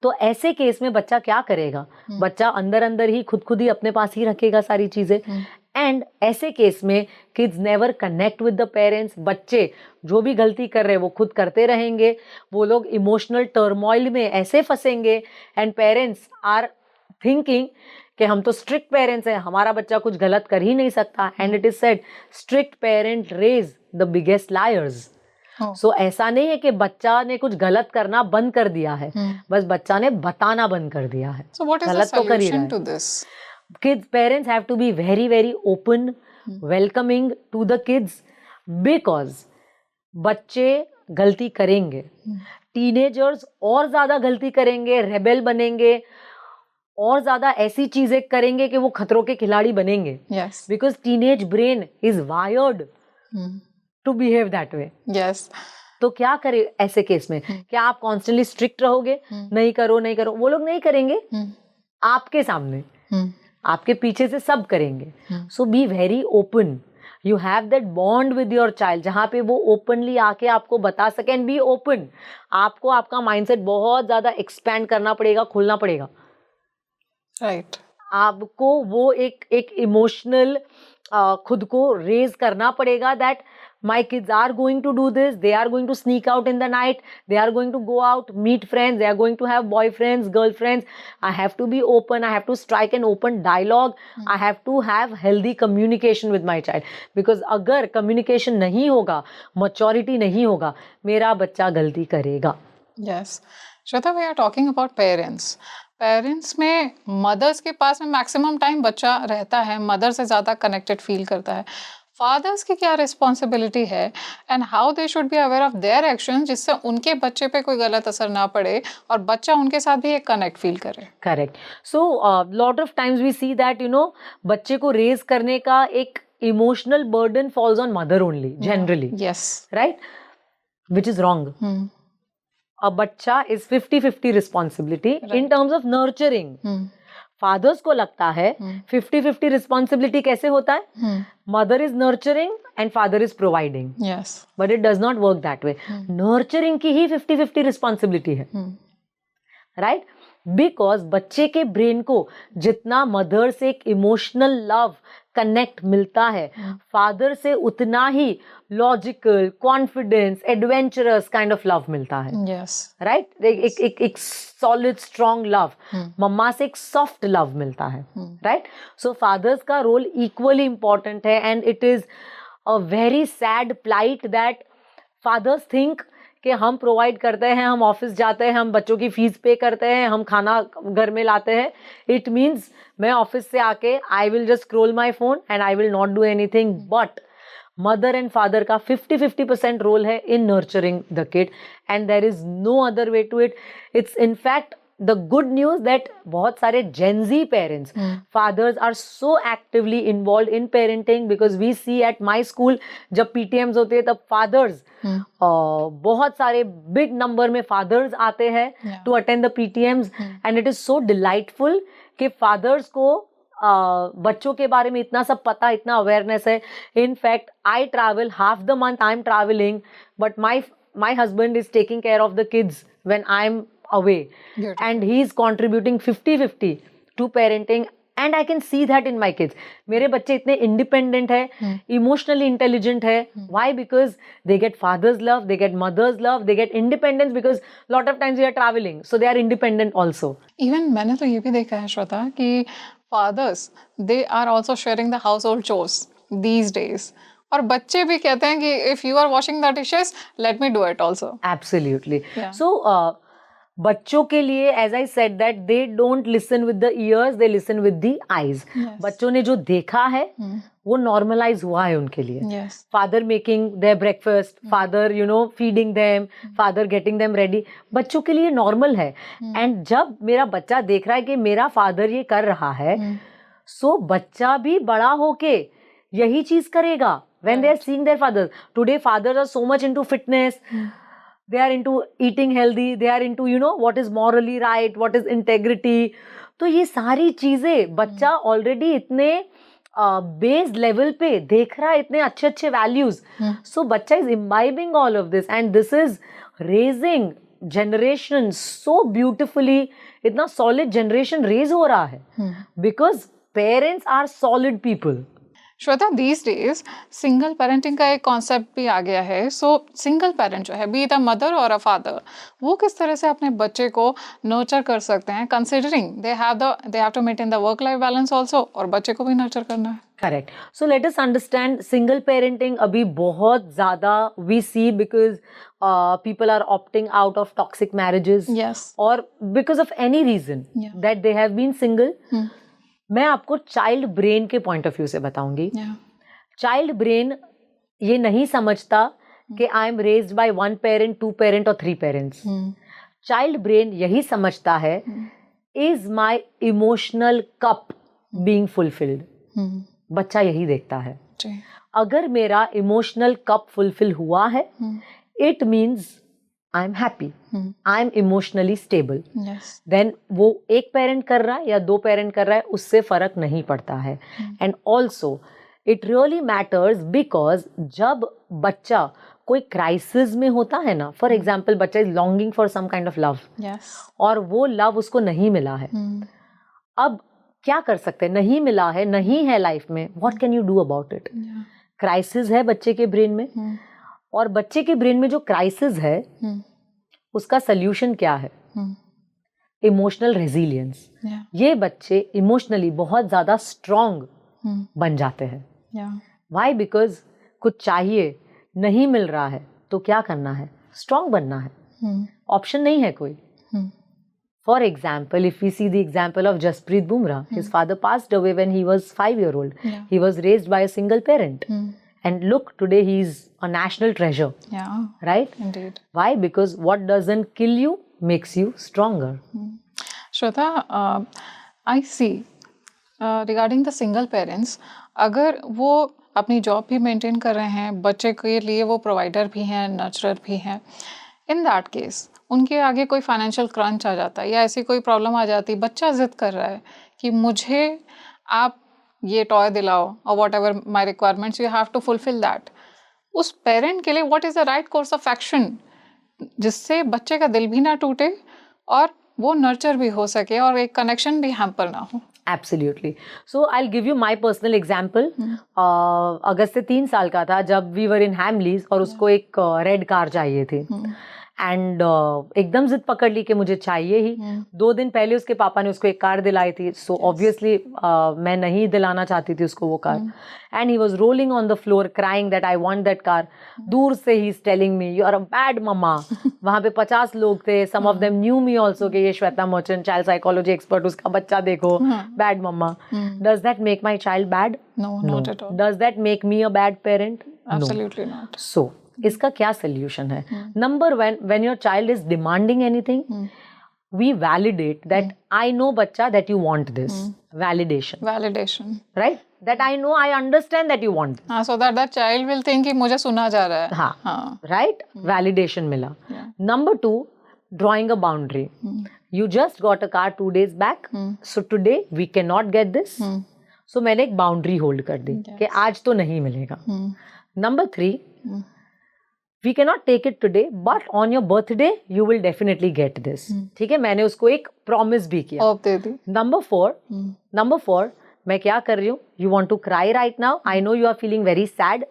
तो ऐसे केस में बच्चा क्या करेगा? बच्चा अंदर अंदर ही खुद ही अपने पास ही रखेगा सारी चीजें. एंड ऐसे केस में kids never connect with the parents. बच्चे जो भी गलती कर रहे हैं वो खुद करते रहेंगे, वो लोग इमोशनल टर्मोइल में ऐसे फंसेंगे एंड पेरेंट्स आर थिंकिंग कि हम तो स्ट्रिक्ट पेरेंट्स हैं, हमारा बच्चा कुछ गलत कर ही नहीं सकता. And it is said strict parent raise the biggest liars. सो ऐसा नहीं है कि बच्चा ने कुछ गलत करना बंद कर दिया है, बस बच्चा ने बताना बंद कर दिया है. गलत तो कर ही रहा है. Kids, parents have to be very very open, welcoming to the kids because बच्चे गलती करेंगे, टीनेजर्स और ज्यादा गलती करेंगे, रेबेल बनेंगे और ज्यादा ऐसी चीजें करेंगे कि वो खतरों के खिलाड़ी बनेंगे. Because teenage brain is wired to behave that way. तो क्या करे ऐसे केस में? क्या आप कॉन्स्टेंटली स्ट्रिक्ट रहोगे? नहीं करो नहीं करो, वो लोग नहीं करेंगे आपके सामने, आपके पीछे से सब करेंगे. So be very open. You have that bond with your child जहाँ पे वो ओपनली आके आपको बता सके. And be open. आपको आपका माइंडसेट बहुत ज्यादा एक्सपैंड करना पड़ेगा, खोलना पड़ेगा. राइट. आपको वो एक इमोशनल खुद को रेज करना पड़ेगा that my kids are going to do this, they are going to sneak out in the night, they are going to go out, meet friends, they are going to have boyfriends, girlfriends. I have to be open, I have to strike an open dialogue, I have to have healthy communication with my child. Because अगर communication नहीं होगा, maturity नहीं होगा, मेरा बच्चा गलती करेगा. Yes. Shweta, we are talking about parents. Parents में मदर्स के पास में मैक्सिमम टाइम बच्चा रहता है, मदर से ज़्यादा कनेक्टेड फील करता है. फादर्स की क्या रिस्पॉन्सिबिलिटी है and how they should be aware of their action जिससे उनके बच्चे पे कोई गलत असर ना पड़े और बच्चा उनके साथ भी एक कनेक्ट फील करे? Correct. So lot of times we see that बच्चे को रेज करने का एक emotional burden falls on mother only generally. Yes. Right. Which is wrong. A बच्चा is 50-50 responsibility in terms of nurturing. Fathers को लगता है 50-50 रिस्पॉन्सिबिलिटी कैसे होता है? Mother is nurturing and father is providing. But it does not work that way. Nurturing की ही 50-50 responsibility है. राइट? बिकॉज बच्चे के ब्रेन को जितना मदर से एक इमोशनल लव कनेक्ट मिलता है, फादर से उतना ही logical, confidence, adventurous kind of love मिलता है, यस, राइट? एक सॉलिड स्ट्रॉन्ग लव, मम्मा से एक सॉफ्ट लव मिलता है, राइट? सो फादर्स का रोल इक्वली इंपॉर्टेंट है, and it is a very sad plight that fathers think कि हम प्रोवाइड करते हैं, हम ऑफिस जाते हैं, हम बच्चों की फीस पे करते हैं, हम खाना घर में लाते हैं. इट मीन्स मैं ऑफिस से आके I will just scroll my phone and I will not do anything. But mother and father का 50-50% रोल है in nurturing the kid, and there is no other way to it. It's in fact the good news that बहुत सारे Gen Z parents, fathers are so actively involved in parenting, because we see at my school जब PTMs होते हैं तब fathers बहुत सारे big number में fathers आते हैं to attend the PTMs, and it is so delightful कि fathers को बच्चों के बारे में इतना सब पता, इतना अवेयरनेस है. In fact, I travel half the month, I'm traveling, but my husband is taking care of the kids when I'm away. Beautiful. And he is contributing 50-50 to parenting, and I can see that in my kids. मेरे बच्चे इतने independent है, emotionally intelligent है. Why? Because they get father's love, they get mother's love, they get independence, because lot of times we are traveling, so they are independent also. Even मैंने तो ये भी देखा है श्वेता कि fathers they are also sharing the household chores these days. और बच्चे भी कहते हैं कि if you are washing the dishes, let me do it also. Absolutely. Yeah. So बच्चों के लिए as I said that they don't listen with the ears, they listen with the eyes. Yes. बच्चों ने जो देखा है वो normalize हुआ है उनके लिए. Yes. Father making their breakfast, father feeding them, father getting them ready. बच्चों के लिए normal है. And जब मेरा बच्चा देख रहा है कि मेरा father ये कर रहा है, so बच्चा भी बड़ा होके यही चीज करेगा. When they are seeing their fathers. Today fathers are so much into fitness. They are into eating healthy, they are into what is morally right, what is integrity. तो ये सारी चीजें बच्चा ऑलरेडी इतने बेस लेवल पे देख रहा है, इतने अच्छे अच्छे वैल्यूज. सो बच्चा is imbibing all of this, and this is raising generation so beautifully. इतना सॉलिड जनरेशन रेज हो रहा है because parents are solid people. Shweta, these days single parenting का एक कॉन्सेप्ट भी आ गया है. सो सिंगल पेरेंट जो है, बी इट अ मदर और अ फादर, वो किस तरह से अपने बच्चे को नर्चर कर सकते हैं, considering they have to maintain the work life balance also, और बच्चे को भी नर्चर करना है. Correct. So let us understand single parenting अभी बहुत ज्यादा we see because people are opting out of toxic marriages. Yes. Or because of any reason that they have been single. मैं आपको चाइल्ड ब्रेन के point of view से बताऊंगी. Child brain ये नहीं समझता कि I am raised bye 1 parent, 2 parent और 3 पेरेंट्स. चाइल्ड ब्रेन यही समझता है, is my emotional cup being fulfilled. बच्चा यही देखता है. अगर मेरा इमोशनल कप फुलफिल हुआ है, it means I am happy, I am emotionally stable. Then वो एक पेरेंट कर रहा है या 2 पेरेंट कर रहा है, उससे फर्क नहीं पड़ता है. And also it really matters because जब बच्चा कोई क्राइसिस में होता है ना, फॉर एग्जाम्पल बच्चा is longing for some kind of love, और वो लव उसको नहीं मिला है. अब क्या कर सकते हैं? नहीं मिला है, नहीं है लाइफ में, what can you do about it? Crisis है बच्चे के ब्रेन में, और बच्चे के ब्रेन में जो क्राइसिस है उसका सल्यूशन क्या है? Emotional resilience. ये बच्चे इमोशनली बहुत ज्यादा स्ट्रॉन्ग बन जाते हैं. व्हाई? बिकॉज कुछ चाहिए, नहीं मिल रहा है, तो क्या करना है? स्ट्रॉन्ग बनना है. ऑप्शन नहीं है कोई. For example, if we see the example of Jasprit Bumrah, his father passed away when he was 5-year-old. He was raised by a single parent. And look, today he is a national treasure. Yeah. Right? Indeed. Why? Because what doesn't kill you makes you stronger. Shweta, I see regarding the single parents, अगर वो अपनी job भी maintain कर रहे हैं, बच्चे के लिए वो प्रोवाइडर भी हैं, नर्चरर भी हैं, इन दैट केस उनके आगे कोई फाइनेंशियल क्रंच आ जाता है या ऐसी कोई प्रॉब्लम आ जाती, बच्चा जिद कर रहा है कि मुझे आप ये टॉय दिलाओ और whatever my requirements, you have to fulfil that. उस पेरेंट के लिए what is the right course of action जिससे बच्चे का दिल भी ना टूटे और वो नर्चर भी हो सके और एक कनेक्शन भी हैम्पर ना हो। Absolutely. So I'll give you my personal example. अगस्त से 3 साल का था जब we were in Hamleys और उसको एक रेड कार चाहिए थी एंड एकदम जिद पकड़ ली कि मुझे चाहिए ही। 2 दिन पहले उसके पापा ने उसको एक कार दिलाई थी, सो ऑब्वियसली मैं नहीं दिलाना चाहती थी उसको वो car. And he was rolling on the floor crying that I want that car. दूर से ही is telling me you are a bad mumma. वहां पे 50 लोग थे, some of them knew me also कि ये Shweta Merchant child psychology expert, उसका बच्चा देखो, bad mumma. Does that make my child bad? No, not at all. Does that make me a bad parent? Absolutely not. सो इसका क्या सोल्यूशन है? Number one, when your child is demanding anything, we validate that I know बच्चा that you want this. Validation. Right? That I know, I understand that you want this. So that child will think कि मुझे सुना जा रहा है। हाँ. Right? Validation मिला. Number 2, drawing a boundary. You just got a car 2 days back. So today we cannot get this. So मैंने एक boundary hold कर दी कि आज तो नहीं मिलेगा. Number 3, we cannot take it today, but on your birthday you will definitely get this. ठीक है, मैंने उसको एक promise भी किया। दे दी। Number 4, मैं क्या कर रही हूँ? You want to cry right now? I know you are feeling very sad.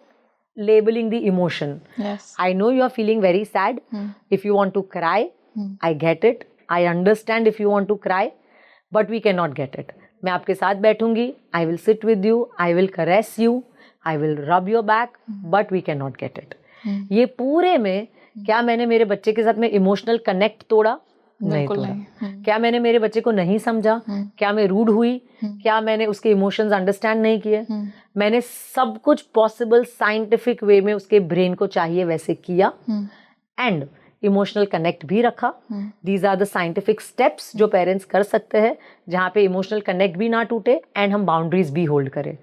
Labeling the emotion. Yes. I know you are feeling very sad. If you want to cry, I get it. I understand if you want to cry, but we cannot get it. मैं आपके साथ बैठूंगी. I will sit with you. I will caress you. I will rub your back, but we cannot get it. ये पूरे में क्या मैंने मेरे बच्चे के साथ में इमोशनल कनेक्ट तोड़ा? नहीं तोड़ा। क्या मैंने मेरे बच्चे को नहीं समझा? क्या मैं रूड हुई? क्या मैंने उसके इमोशंस अंडरस्टैंड नहीं किए? मैंने सब कुछ पॉसिबल साइंटिफिक वे में उसके ब्रेन को चाहिए वैसे किया एंड इमोशनल कनेक्ट भी रखा। These are the scientific steps जो पेरेंट्स कर सकते हैं जहाँ पे इमोशनल कनेक्ट भी ना टूटे एंड हम बाउंड्रीज भी होल्ड करें।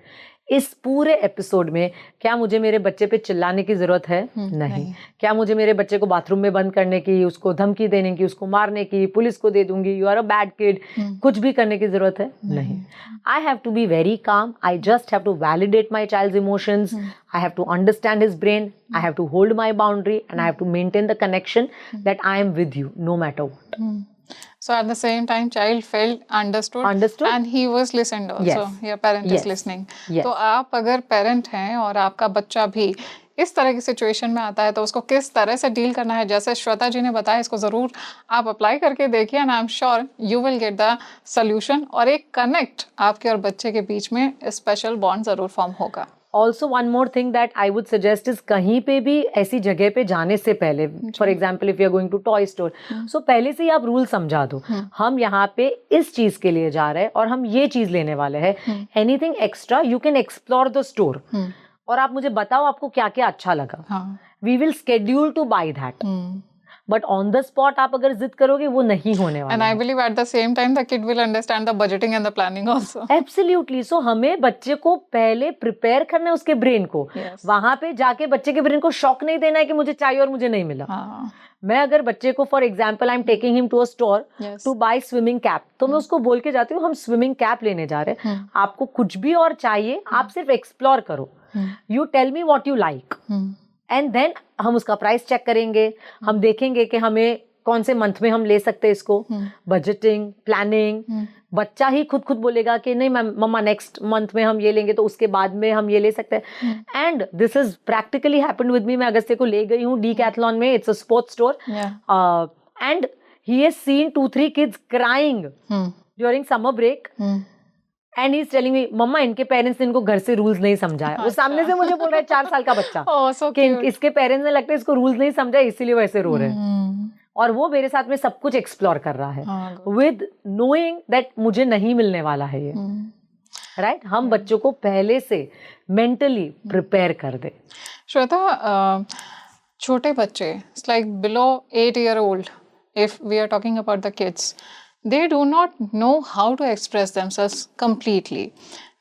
इस पूरे एपिसोड में क्या मुझे मेरे बच्चे पे चिल्लाने की जरूरत है? नहीं। क्या मुझे मेरे बच्चे को बाथरूम में बंद करने की, उसको धमकी देने की, उसको मारने की, पुलिस को दे दूंगी, you are a bad kid, कुछ भी करने की जरूरत है? नहीं। I have to be very calm. I just have to validate my child's emotions. I have to understand his brain. I have to hold my boundary and I have to maintain the connection that I am with you no matter what. So at the same time, child felt understood and he was listened also. Yes. Your parent is listening. Yes. तो आप अगर parent हैं और आपका बच्चा भी इस तरह की सिचुएशन में आता है तो उसको किस तरह से डील करना है, जैसे श्वेता जी ने बताया, इसको ज़रूर आप अप्लाई करके देखिए and I am sure you will get the solution और एक कनेक्ट आपके और बच्चे के बीच में स्पेशल बॉन्ड ज़रूर फॉर्म होगा। Also one more thing that I would suggest is कहीं पे भी ऐसी जगह पे जाने से पहले, for example if you are going to toy store, so पहले से ही आप रूल समझा दो, हम यहाँ पे इस चीज के लिए जा रहे हैं और हम ये चीज लेने वाले हैं, anything extra you can explore the store और आप मुझे बताओ आपको क्या क्या अच्छा लगा, we will schedule to buy that. But on the spot आप अगर जिद करोगे वो नहीं होने वाला। And I believe at the same time the kid will understand the budgeting and the planning also. Absolutely. So हमें बच्चे को पहले प्रिपेयर करना है उसके ब्रेन को। वहां पे जाके बच्चे के ब्रेन को शॉक नहीं देना है कि मुझे चाहिए और मुझे नहीं मिला। मैं अगर बच्चे को for example I am taking him to a store to buy swimming cap, तो मैं उसको बोल के जाती हूँ हम स्विमिंग कैप लेने जा रहे हैं, आपको कुछ भी और चाहिए आप सिर्फ एक्सप्लोर करो, you tell me what you like and then हम उसका प्राइस चेक करेंगे, हम देखेंगे कि हमें कौन से मंथ में हम ले सकते हैं इसको, बजटिंग प्लानिंग। बच्चा ही खुद बोलेगा कि नहीं मम्मा नेक्स्ट मंथ में हम ये लेंगे तो उसके बाद में हम ये ले सकते हैं। And this is practically happened with me. मैं अगस्त्य को ले गई हूँ डीकैथलॉन में, it's a sports store and he has seen 2-3 kids crying during summer break and he's telling me मम्मा इनके पेरेंट्स ने इनको घर से रूल्स नहीं समझाया। वो सामने से मुझे बोल रहा है 4 साल का बच्चा कि इसके पेरेंट्स ने लगता है इसको रूल्स नहीं समझा इसीलिए वैसे रो रहे हैं, और वो मेरे साथ में सब कुछ एक्सप्लोर कर रहा है विद नोइंग दैट मुझे नहीं मिलने वाला है ये। राइट, हम बच्चों को पहले से मेंटली प्रिपेयर कर दे। श्वेता, छोटे बच्चे like below 8 year old, if we are talking about the kids, they do not know how to express themselves completely,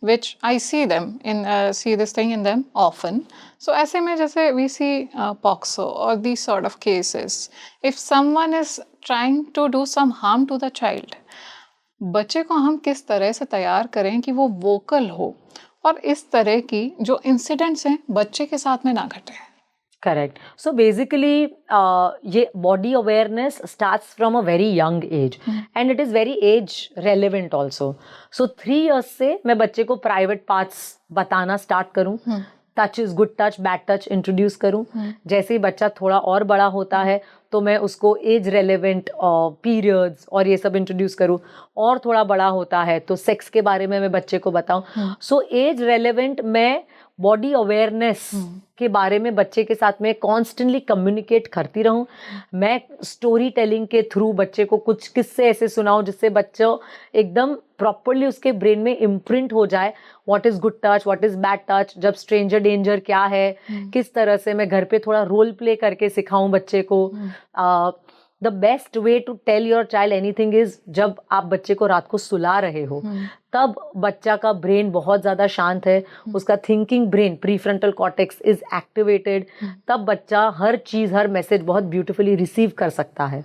which I see this thing in them often. So ऐसे में जैसे we see POCSO or these sort of cases, if someone is trying to do some harm to the child, बच्चे को हम किस तरह से तैयार करें कि वो वोकल हो और इस तरह की जो इंसिडेंट्स हैं बच्चे के साथ में ना घटे। Correct. So basically, ये body awareness starts from a very young age, and it is very age relevant also. So 3 years से मैं बच्चे को private parts बताना start करूँ, touch is good touch, bad touch introduce करूं. जैसे ही बच्चा थोड़ा और बड़ा होता है तो मैं उसको एज रेलेवेंट पीरियड्स और ये सब इंट्रोड्यूस करूं. और थोड़ा बड़ा होता है तो सेक्स के बारे में मैं बच्चे को बताऊं. सो एज रेलेवेंट मैं बॉडी अवेयरनेस के बारे में बच्चे के साथ में कॉन्स्टेंटली कम्युनिकेट करती रहूं. मैं स्टोरी टेलिंग के थ्रू बच्चे को कुछ किस्से ऐसे सुनाऊं जिससे बच्चों एकदम प्रॉपरली उसके ब्रेन में इम्प्रिंट हो जाए. What is good touch, what is bad touch, जब स्ट्रेंजर डेंजर क्या है, किस तरह से मैं घर पे थोड़ा रोल प्ले करके सिखाऊं बच्चे को. The best way to tell your child anything is जब आप बच्चे को रात को सुला रहे हो, तब बच्चा का ब्रेन बहुत ज़्यादा शांत है, उसका thinking brain prefrontal cortex is activated. तब बच्चा हर चीज़, हर मैसेज बहुत ब्यूटीफुली रिसीव कर सकता है.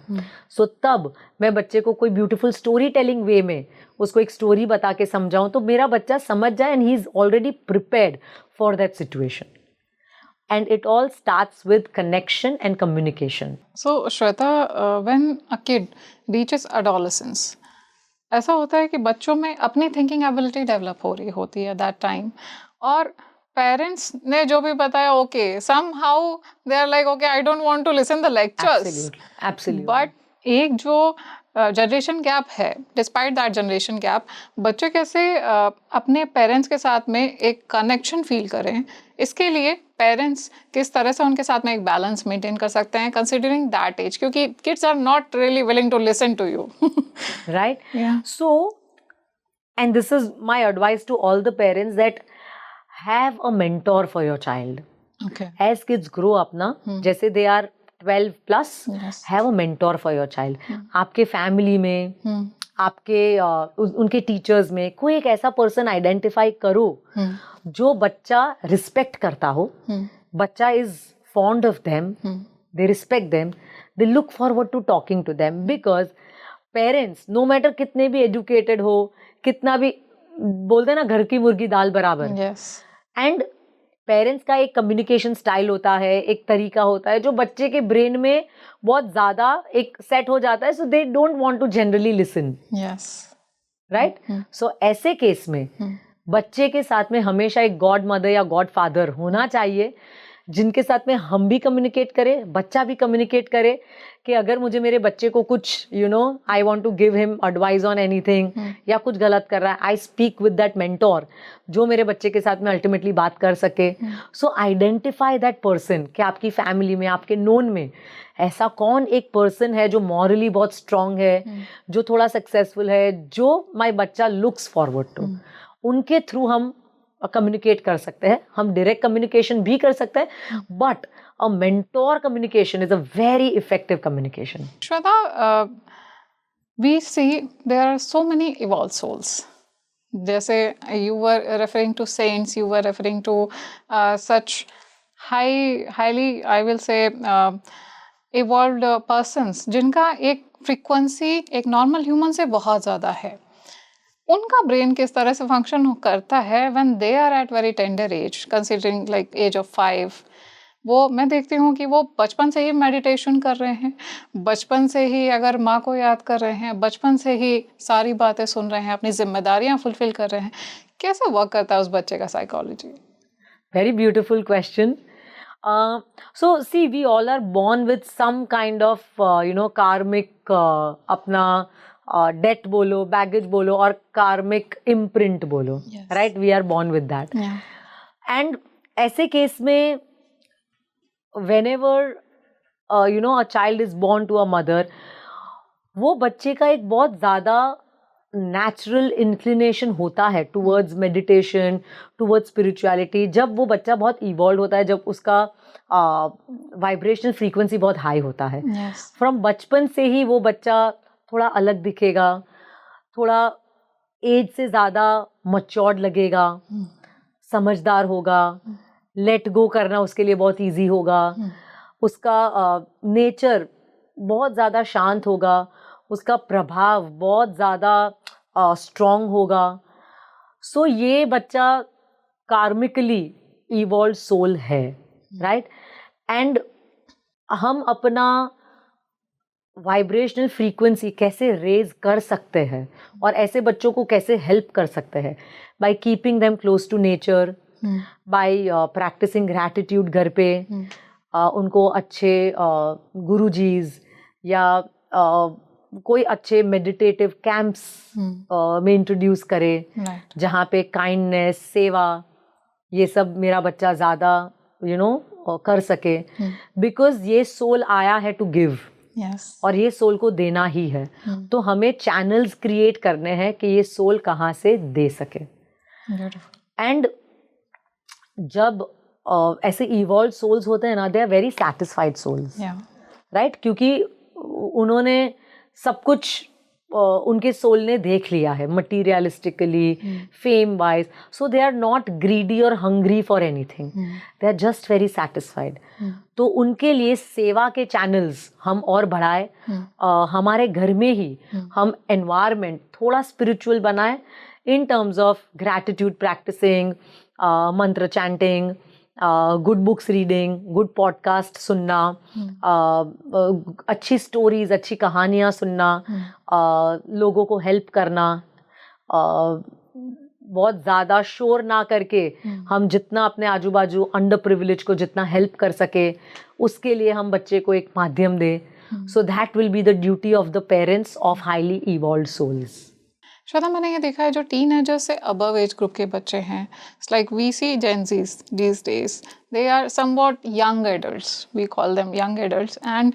सो तब मैं बच्चे को कोई ब्यूटीफुल स्टोरी टेलिंग वे में उसको एक स्टोरी बता के समझाऊं तो मेरा बच्चा समझ जाए and he is already prepared for that situation. And it all starts with connection and communication. So Shweta, when a kid reaches adolescence, ऐसा होता है कि बच्चों में अपनी थिंकिंग एबिलिटी डेवलप हो रही होती है दैट टाइम, और पेरेंट्स ने जो भी बताया okay somehow they are like okay I don't want to listen the lectures. Absolutely. But एक जो जनरेशन गैप है, डिस्पाइट दैट जनरेशन गैप, बच्चे कैसे अपने पेरेंट्स के साथ में एक कनेक्शन फील करें, इसके लिए पेरेंट्स किस तरह से उनके साथ में एक बैलेंस मेंटेन कर सकते हैं कंसिडरिंग दैट एज, क्योंकि kids are not really willing to listen to you. Right? Yeah. So, and this is my advice to all the parents, that have a mentor for your child. Okay. As kids grow up na, जैसे they are 12 plus, Yes. have a mentor for your child. आपके family में, आपके उनके teachers में कोई एक ऐसा person identify करो जो बच्चा रिस्पेक्ट करता हो. बच्चा is fond of them, they respect them, they look forward to talking to them. Because parents no matter कितने भी एजुकेटेड हो, कितना भी बोलते ना घर की मुर्गी दाल बराबर. Yes. एंड पेरेंट्स का एक कम्युनिकेशन स्टाइल होता है, एक तरीका होता है जो बच्चे के ब्रेन में बहुत ज़्यादा एक सेट हो जाता है. So they don't want to generally listen. Yes. Right? So ऐसे केस में बच्चे के साथ में हमेशा एक गॉड मदर या गॉड फादर होना चाहिए जिनके साथ में हम भी कम्युनिकेट करें, बच्चा भी कम्युनिकेट करे कि अगर मुझे मेरे बच्चे को कुछ I want to give him advice on anything या कुछ गलत कर रहा है, I speak with that mentor जो मेरे बच्चे के साथ में अल्टीमेटली बात कर सके. सो आइडेंटिफाई दैट पर्सन कि आपकी फैमिली में, आपके नोन में ऐसा कौन एक पर्सन है जो मॉरली बहुत स्ट्रांग है, जो थोड़ा सक्सेसफुल है, जो माई बच्चा लुक्स फॉरवर्ड टू. उनके थ्रू हम कम्युनिकेट कर सकते हैं. हम डायरेक्ट कम्युनिकेशन भी कर सकते हैं, but a mentor communication is a very effective communication. Shweta, we see there are so many evolved souls. जैसे you were referring to saints, you were referring to such highly, I will say, evolved persons जिनका एक frequency एक normal human से बहुत ज़्यादा है. उनका brain किस तरह से फंक्शन करता है when they are at very tender age, considering like age of 5. वो मैं देखती हूँ कि वो बचपन से ही मेडिटेशन कर रहे हैं, बचपन से ही अगर माँ को याद कर रहे हैं, बचपन से ही सारी बातें सुन रहे हैं, अपनी जिम्मेदारियाँ फुलफिल कर रहे हैं. कैसे वर्क करता है उस बच्चे का psychology? Very beautiful question. So see, we all are born with some kind of karmic अपना डेट बोलो, बैगेज बोलो और कार्मिक इम्प्रिंट बोलो. Right? We are born with that. And ऐसे केस में whenever a child is born to a mother, वो बच्चे का एक बहुत ज़्यादा नेचुरल इंक्लिनेशन होता है टूवर्ड्स मेडिटेशन, टूवर्ड्स स्पिरिचुअलिटी. जब वो बच्चा बहुत इवॉल्व होता है, जब उसका वाइब्रेशनल फ्रीक्वेंसी बहुत हाई होता है, फ्रॉम बचपन से ही वो बच्चा थोड़ा अलग दिखेगा, थोड़ा एज से ज़्यादा मच्योर्ड लगेगा, समझदार होगा, लेट गो करना उसके लिए बहुत इजी होगा, उसका नेचर बहुत ज़्यादा शांत होगा, उसका प्रभाव बहुत ज़्यादा स्ट्रॉन्ग होगा. सो ये बच्चा कार्मिकली इवॉल्व सोल है. राइट? एंड हम अपना वाइब्रेशनल फ्रीक्वेंसी कैसे रेज कर सकते हैं और ऐसे बच्चों को कैसे हेल्प कर सकते हैं, by keeping them close to nature, by practising gratitude घर पे, उनको अच्छे गुरुजीज या कोई अच्छे मेडिटेटिव कैंप्स में इंट्रोड्यूस करे, जहाँ पे काइंडनेस, सेवा, ये सब मेरा बच्चा ज़्यादा कर सके, बिकॉज ये सोल आया है टू गिव, और ये सोल को देना ही है। तो हमें चैनल्स क्रिएट करने हैं कि ये सोल कहाँ से दे सके। एंड जब ऐसे इवॉल्व सोल्स होते हैं ना, they are very satisfied souls, right, क्योंकि उन्होंने सब कुछ उनके सोल ने देख लिया है materialistically, fame wise, so they are not greedy और hungry for anything, they are just very satisfied. तो उनके लिए सेवा के चैनल्स हम और बढ़ाए, हमारे घर में ही हम एनवायरनमेंट थोड़ा स्पिरिचुअल बनाए in terms of gratitude practicing, mantra chanting, good books reading, good podcast सुनना, अच्छी स्टोरीज, अच्छी कहानियाँ सुनना, लोगों को हेल्प करना, बहुत ज़्यादा शोर ना करके हम जितना अपने आजू बाजू अंडर प्रिविलेज को जितना हेल्प कर सके, उसके लिए हम बच्चे को एक माध्यम दें। So that will be the duty of the parents of highly evolved souls. Shweta, मैंने ये देखा है जो टीनेजर से अबव एज ग्रुप के बच्चे हैं, it's like we see gen Zs these days, they are somewhat young adults, we call them young adults, and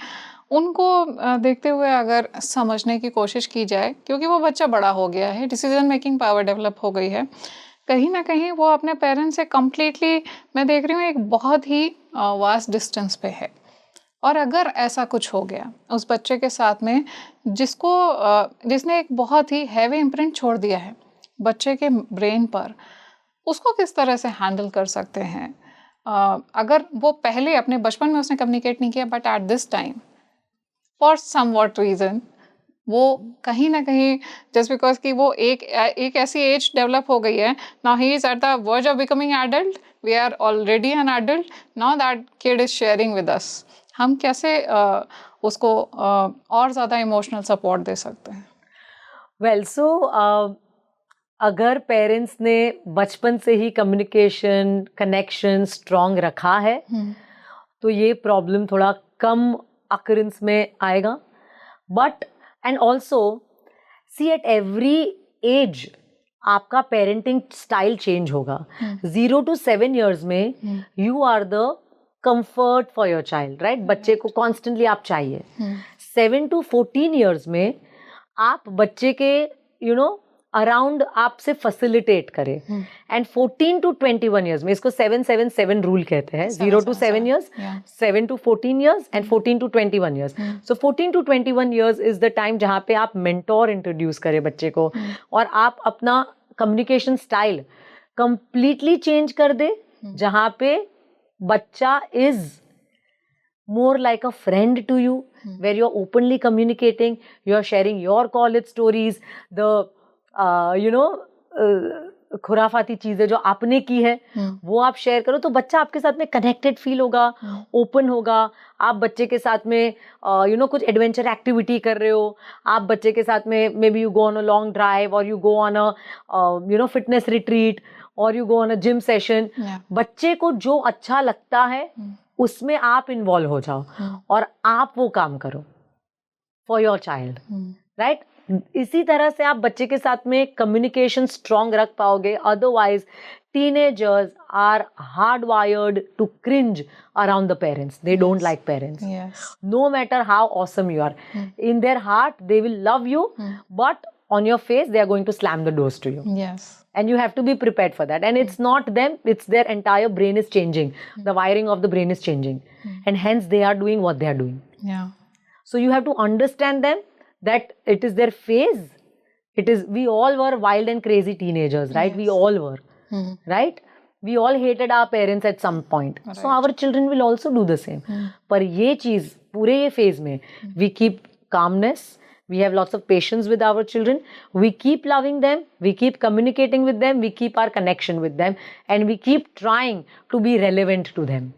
उनको देखते हुए अगर समझने की कोशिश की जाए, क्योंकि वो बच्चा बड़ा हो गया है, डिसीजन मेकिंग पावर डेवलप हो गई है, कहीं ना कहीं वो अपने पेरेंट्स से कम्प्लीटली, मैं देख रही हूँ, एक बहुत ही वास्ट डिस्टेंस पे है। और अगर ऐसा कुछ हो गया उस बच्चे के साथ में जिसने एक बहुत ही हैवी इम्प्रिंट छोड़ दिया है बच्चे के ब्रेन पर, उसको किस तरह से हैंडल कर सकते हैं? अगर वो पहले अपने बचपन में उसने कम्युनिकेट नहीं किया, but at this time for some what reason वो कहीं ना कहीं, जस्ट बिकॉज कि वो एक ऐसी एज डेवलप हो गई है, now he is at the verge of becoming adult, we are already an adult, now that kid is sharing with us, हम कैसे उसको और ज़्यादा इमोशनल सपोर्ट दे सकते हैं? वेल, सो अगर पेरेंट्स ने बचपन से ही कम्युनिकेशन, कनेक्शन स्ट्रॉन्ग रखा है, तो ये प्रॉब्लम थोड़ा कम अकरेंस में आएगा। But and also see at every age आपका पेरेंटिंग स्टाइल चेंज होगा। 0 to 7 years में you are the comfort for your child, right, बच्चे को कॉन्स्टेंटली आप चाहिए। 7 to 14 years में आप बच्चे के अराउंड आपसे फैसिलिटेट करें, एंड 14 to 21 years में, इसको 7-7-7 रूल कहते हैं, 0 to 7 years, 7 to 14 years and 14 to 21 years. So 14 to 21 years is the time जहाँ पे आप मेंटोर इंट्रोड्यूस करें बच्चे को, और आप अपना कम्युनिकेशन स्टाइल कंप्लीटली चेंज कर दे, जहाँ पे बच्चा is more like a friend to you, where you're openly communicating, you're sharing your college stories, the खुराफाती चीजें जो आपने की है वो आप शेयर करो, तो बच्चा आपके साथ में कनेक्टेड फील होगा, ओपन होगा। आप बच्चे के साथ में कुछ एडवेंचर एक्टिविटी कर रहे हो, आप बच्चे के साथ में maybe you go on a long drive, और you go on a fitness retreat, और you go on a gym session. बच्चे को जो अच्छा लगता है उसमें आप इन्वॉल्व हो जाओ, और आप वो काम करो फॉर योर चाइल्ड, राइट। इसी तरह से आप बच्चे के साथ में कम्युनिकेशन स्ट्रॉन्ग रख पाओगे। Otherwise teenagers are hardwired to cringe around the parents. They don't like parents. Yes. No matter how awesome you are. In their heart, they will love you, but on your face, they are going to slam the doors to you. Yes. And you have to be prepared for that. And it's not them, it's their entire brain is changing. The wiring of the brain is changing. And hence, they are doing what they are doing. Yeah. So you have to understand them, that it is their phase. It is, we all were wild and crazy teenagers, right? Yes. We all were. Right? We all hated our parents at some point. Right. So our children will also do the same. पर ये चीज पूरे ये phase में we keep calmness, we have lots of patience with our children, we keep loving them, we keep communicating with them, we keep our connection with them, and we keep trying to be relevant to them.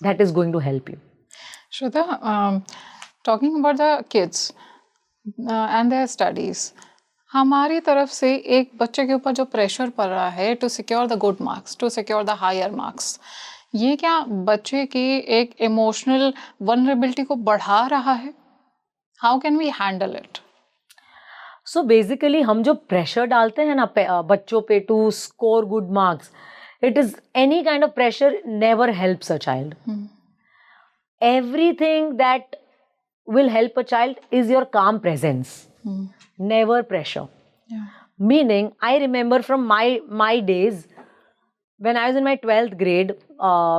that is going to help you. Shraddha, talking about the kids and their studies, हमारी तरफ से एक बच्चे के ऊपर जो pressure पड़ रहा है to secure the good marks, to secure the higher marks, ये क्या बच्चे की एक इमोशनल वल्नरेबिलिटी को बढ़ा रहा है? How can we handle it? So basically हम जो प्रेशर डालते हैं ना बच्चों पे to score good marks, it is any kind of pressure never helps a child. Everything that will help a child is your calm presence, never pressure. Yeah. Meaning, I remember from my days when I was in my 12th grade,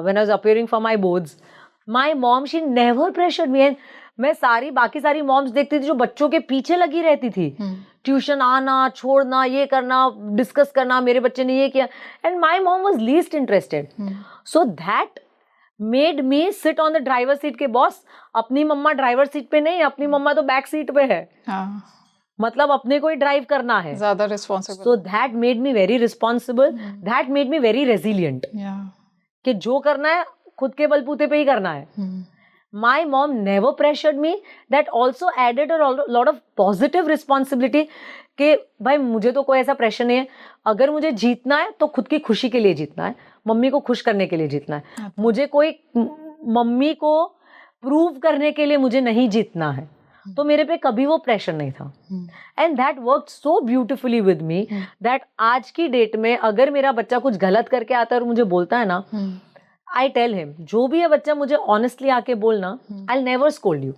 when I was appearing for my boards, my mom, she never pressured me. And मैं बाकी सारी moms देखती थी जो बच्चों के पीछे लगी रहती थी, ट्यूशन आना, छोड़ना, ये करना, डिस्कस करना, मेरे बच्चे ने ये किया, and my mom was least interested. So that made me sit on the driver seat के बॉस. अपनी मम्मा ड्राइवर सीट पे नहीं, अपनी मम्मा तो बैक सीट पे है. मतलब अपने को ही ड्राइव करना है, ज्यादा responsible. So that made me very responsible, that made me very resilient, कि जो करना है खुद के बलबूते पे ही करना है. My mom never pressured me. That also added a lot of positive responsibility कि भाई मुझे तो कोई ऐसा प्रेशर नहीं है, अगर मुझे जीतना है तो खुद की खुशी के लिए जीतना है, मम्मी को खुश करने के लिए जीतना है. मुझे कोई मम्मी को प्रूव करने के लिए मुझे नहीं जीतना है, तो मेरे पे कभी वो प्रेशर नहीं था. And that worked so beautifully with me that आज की डेट में अगर मेरा बच्चा कुछ गलत करके आता है और मुझे बोलता है ना, आई टेल हिम, जो भी है बच्चा मुझे ऑनेस्टली आके बोलना, आई नेवर स्कोल्ड यू.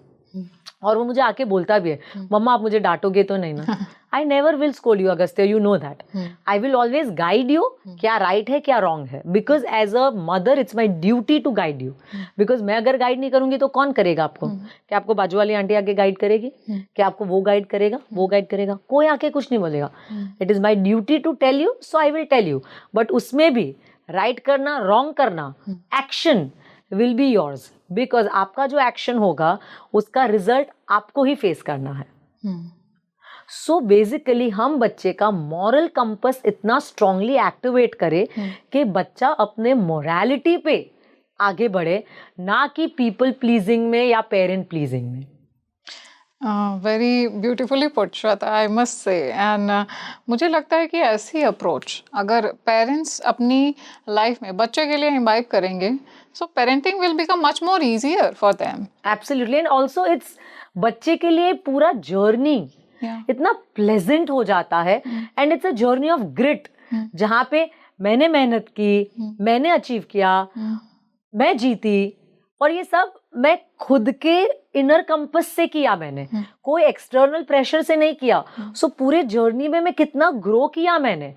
और वो मुझे आके बोलता भी है, मम्मा आप मुझे डांटोगे तो नहीं ना. I never will scold you Agastya, you know that. I will always guide you, क्या राइट है क्या रॉन्ग है, because as a mother it's my duty to guide you. Because मैं अगर गाइड नहीं करूंगी तो कौन करेगा आपको? क्या आपको बाजू वाली आंटी आके गाइड करेगी? क्या आपको वो गाइड करेगा, वो गाइड करेगा? कोई आके कुछ नहीं बोलेगा. It is my duty to tell you, so I will tell you. But उसमें भी राइट करना, रॉन्ग करना, action will be yours, because आपका जो एक्शन होगा उसका रिजल्ट आपको ही फेस करना है. सो बेसिकली हम बच्चे का मॉरल कंपस इतना स्ट्रांगली एक्टिवेट करें कि बच्चा अपने मोरालिटी पे आगे बढ़े, ना कि पीपल प्लीजिंग में या पेरेंट प्लीजिंग में. Very beautifully put Shraddha, I must say. And मुझे लगता है कि ऐसी अप्रोच अगर पेरेंट्स अपनी लाइफ में बच्चे के लिए इम्बाइब करेंगे, so parenting will become much more easier for them. Absolutely. And also it's बच्चे के लिए पूरा जर्नी इतना प्लेजेंट हो जाता है. And it's a journey of grit, जहाँ पे मैंने मेहनत की, मैंने अचीव किया, मैं जीती, और ये सब मैं खुद के इनर कंपस से किया, मैंने कोई एक्सटर्नल प्रेशर से नहीं किया. सो पूरे जर्नी में मैं कितना ग्रो किया मैंने.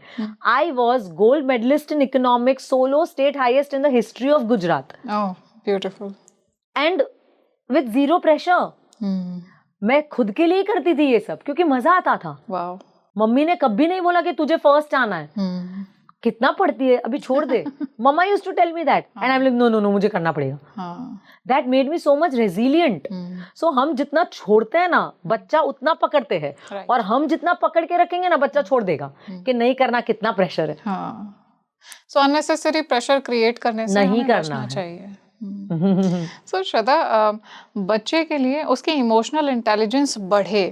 I was gold medalist in economics, solo state highest in the history of Gujarat. Beautiful. And with zero pressure. मैं खुद के लिए करती थी ये सब क्योंकि मजा आता था. वाओ. मम्मी ने कभी नहीं बोला कि तुझे फर्स्ट आना है, कितना पढ़ती है अभी छोड़ दे. Mumma used to tell me that and I am like no no no, मुझे करना पड़ेगा. That made me so much resilient. So हम जितना छोड़ते हैं ना, बच्चा उतना पकड़ते हैं. और हम जितना पकड़ के रखेंगे ना, बच्चा छोड़ देगा कि नहीं करना, कितना प्रेशर है. सो अननेसेसरी प्रेशर क्रिएट करने से नहीं हमें करना बचना चाहिए. सो श्रद्धा, बच्चे के लिए उसकी इमोशनल इंटेलिजेंस बढ़े,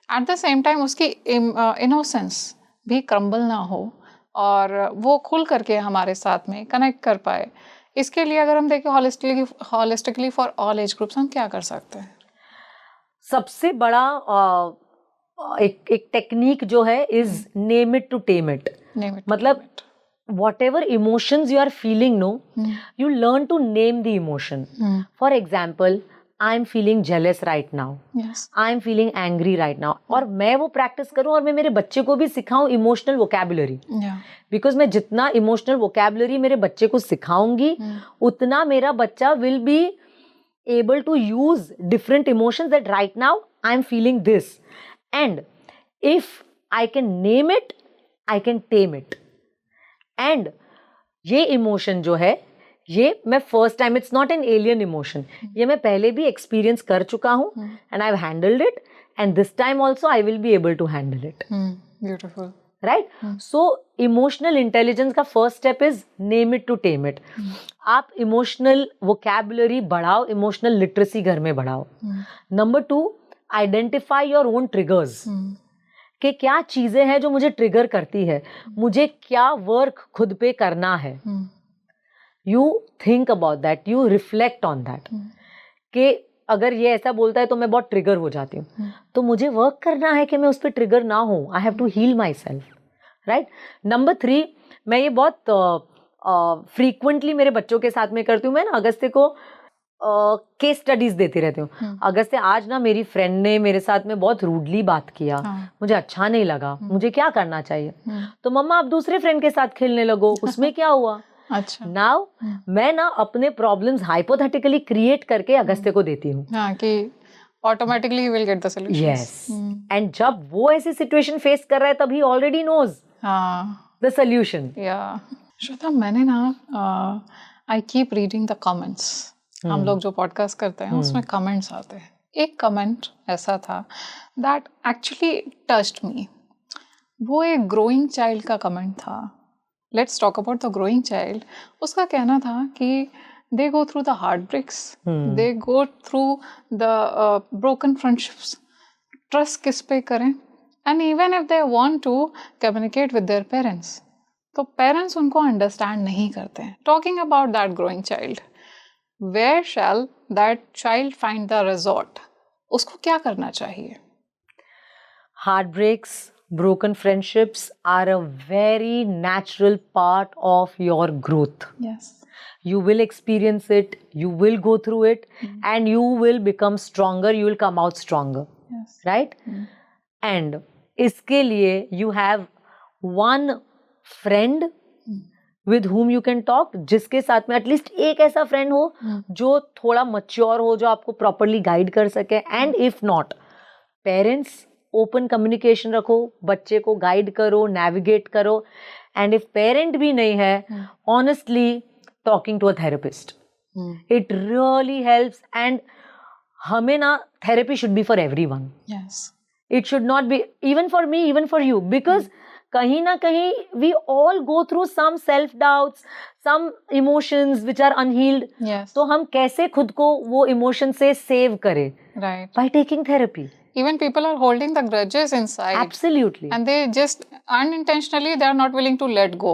एट द सेम टाइम उसकी इनोसेंस भी क्रम्बल ना हो और वो खुल करके हमारे साथ में कनेक्ट कर पाए, इसके लिए अगर हम देखें holistically for all age groups, हम क्या कर सकते हैं? सबसे बड़ा एक टेक्निक जो है is name it to tame it. मतलब whatever emotions you are feeling, you learn to name the emotion. For example, I'm feeling jealous right now. Yes. I'm feeling angry right now. और मैं वो practice करूँ और मैं मेरे बच्चे को भी सिखाऊं इमोशनल वोकैबुलरी. बिकॉज मैं जितना इमोशनल वोकैबुलरी मेरे बच्चे को सिखाऊंगी, उतना मेरा बच्चा will be able to use different emotions. That right now I am feeling this, and if I can name it, I can tame it. And ये इमोशन जो है, ये मैं first time, it's not an alien emotion, ये मैं पहले भी experience कर चुका हूँ and I have handled it, and this time also I will be able to handle it. Beautiful. Right? So emotional intelligence का first step is name it to tame it. आप emotional vocabulary बढ़ाओ, emotional literacy घर में बढ़ाओ. Number 2, identify your own triggers, कि क्या चीजें हैं जो मुझे ट्रिगर करती है, मुझे क्या वर्क खुद पे करना है. You think about that, you reflect on that, कि अगर ये ऐसा बोलता है तो मैं बहुत ट्रिगर हो जाती हूँ, तो मुझे वर्क करना है कि मैं उस पर ट्रिगर ना हूँ. I have to heal myself, right? Number 3, मैं ये बहुत फ्रीक्वेंटली मेरे बच्चों के साथ में करती हूँ. मैं ना अगस्त्य को केस स्टडीज देती रहती हूँ. अगस्त्य, आज ना मेरी फ्रेंड ने मेरे साथ में बहुत रूडली बात किया, मुझे अच्छा नहीं लगा, मुझे क्या करना चाहिए? तो मम्मा आप दूसरे फ्रेंड के साथ खेलने लगो, उसमें क्या हुआ? अच्छा. नाउ मैं ना अपने प्रॉब्लम्स हाइपोथेटिकली क्रिएट करके अगस्त्य को देती हूँ. हाँ, कि automatically he will get the solution. Yes. And जब वो ऐसी सिचुएशन फेस कर रहा है, तब ही ऑलरेडी नोज द सॉल्यूशन. या श्वेता, मैंने ना I keep reading the comments. हम लोग जो पॉडकास्ट करते हैं उसमें कमेंट्स आते हैं. एक कमेंट ऐसा था दैट एक्चुअली टच्ड मी. वो एक ग्रोइंग चाइल्ड का कमेंट था. Let's talk about the growing child. उसका कहना था कि they go through the heartbreaks, they go through the broken friendships. Trust किस पे करें? And even if they want to communicate with their parents, तो पेरेंट्स उनको अंडरस्टैंड नहीं करते हैं. Talking about that growing child, where shall that child find the resort? उसको क्या करना चाहिए? Heartbreaks, broken friendships are a very natural part of your growth. Yes. You will experience it, you will go through it, and you will become stronger, you will come out stronger. Yes. Right? And इसके लिए you have one friend with whom you can talk, जिसके साथ में at least एक ऐसा friend हो जो थोड़ा मच्योर हो, जो आपको प्रॉपरली गाइड कर सके. And if not, parents, open communication रखो, बच्चे को गाइड करो, नेविगेट करो. एंड इफ पेरेंट भी नहीं है, honestly talking to a therapist, it really helps. And हमें ना, therapy should be for everyone. Yes. It should not be even for me, even for you, because कहीं ना कहीं we all go through some self doubts, some emotions which are unhealed. Yes. तो हम कैसे खुद को वो इमोशन से सेव करें? Right. By taking therapy. Even people are holding the grudges inside. Absolutely. And they just unintentionally they are not willing to let go.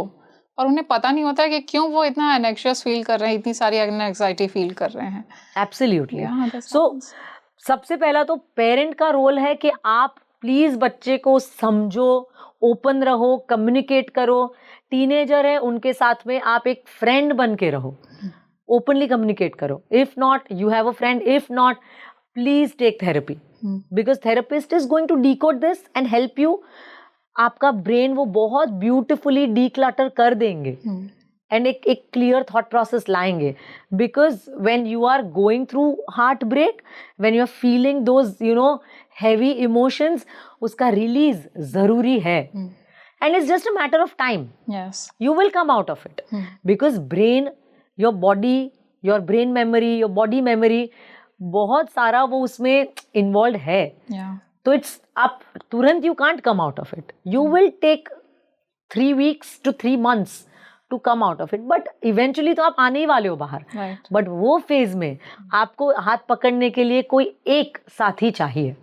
और उन्हें पता नहीं होता है कि क्यों वो इतना anxious feel कर रहे हैं, इतनी सारी anxiety feel कर रहे हैं. Absolutely. Yeah, that's So सबसे पहला तो पेरेंट का रोल है कि आप प्लीज बच्चे को समझो, ओपन रहो, कम्युनिकेट करो. टीनेजर है, उनके साथ में आप एक फ्रेंड बन के रहो, ओपनली कम्युनिकेट करो. If not, you have a friend. If not, please take therapy, because therapist is going to decode this and help you. आपका ब्रेन वो बहुत ब्यूटिफुली डीक्लटर कर देंगे एंड एक क्लियर थॉट प्रोसेस लाएंगे. Because when you are going through heart break, when you are feeling those heavy emotions, उसका release जरूरी है. And it's just a matter of time. Yes. You will come out of it. Because brain, your body, your brain memory, your body memory, बहुत सारा वो उसमें involve है. Yeah. तो it's आप तुरंत you can't come out of it. You will take 3 weeks to 3 months to come out of it, but eventually तो आप आने ही वाले हो बाहर. Right. बट वो फेज में आपको हाथ पकड़ने के लिए कोई एक साथी चाहिए.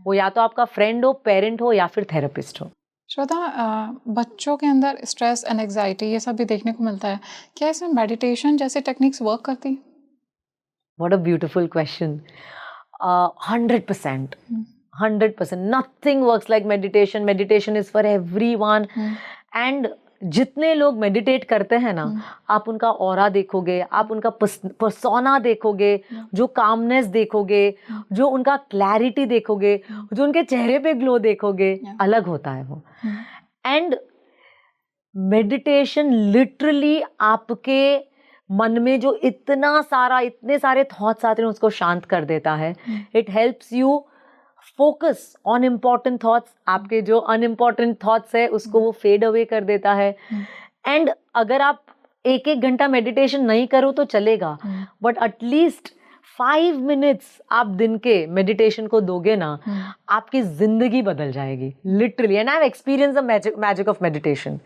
वो या तो आपका फ्रेंड हो, पेरेंट हो, या फिर थेरेपिस्ट हो. श्वेता, बच्चों के अंदर स्ट्रेस एंड एंग्जाइटी ये सब भी देखने को मिलता है. क्या इसमें मेडिटेशन जैसे टेक्निक्स वर्क करती? What a beautiful question. 100%. 100%. Nothing works like meditation. Meditation is for everyone. And जितने लोग मेडिटेट करते हैं ना, आप उनका ऑरा देखोगे, आप उनका पर्सोना देखोगे, जो कामनेस देखोगे, जो उनका क्लैरिटी देखोगे, जो उनके चेहरे पे ग्लो देखोगे, अलग होता है वो. एंड मेडिटेशन लिटरली आपके मन में जो इतने सारे थॉट्स आते हैं उसको शांत कर देता है. It helps you focus on important thoughts. आपके जो अनइम्पॉर्टेंट थॉट्स है उसको वो फेड अवे कर देता है. एंड अगर आप 1-1 घंटा मेडिटेशन नहीं करो तो चलेगा, बट एटलीस्ट 5 मिनट्स आप दिन के मेडिटेशन को दोगे ना, आपकी जिंदगी बदल जाएगी literally. And I have experience the magic of meditation.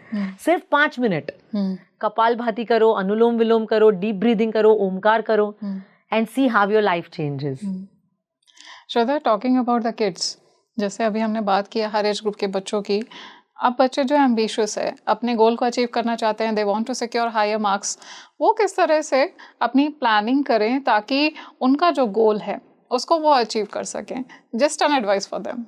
सिर्फ 5 मिनट कपाल भाती करो, अनुलोम विलोम करो, डीप ब्रीदिंग करो, ओमकार करो, and see how your life changes. Shraddha, talking about the kids, जैसे अभी हमने बात किया हर एज ग्रुप के बच्चों की. अब बच्चे जो एम्बिशियस है, अपने गोल को अचीव करना चाहते हैं, they want to secure higher marks, वो किस तरह से अपनी प्लानिंग करें ताकि उनका जो गोल है उसको वो अचीव कर सकें? Just an advice for them.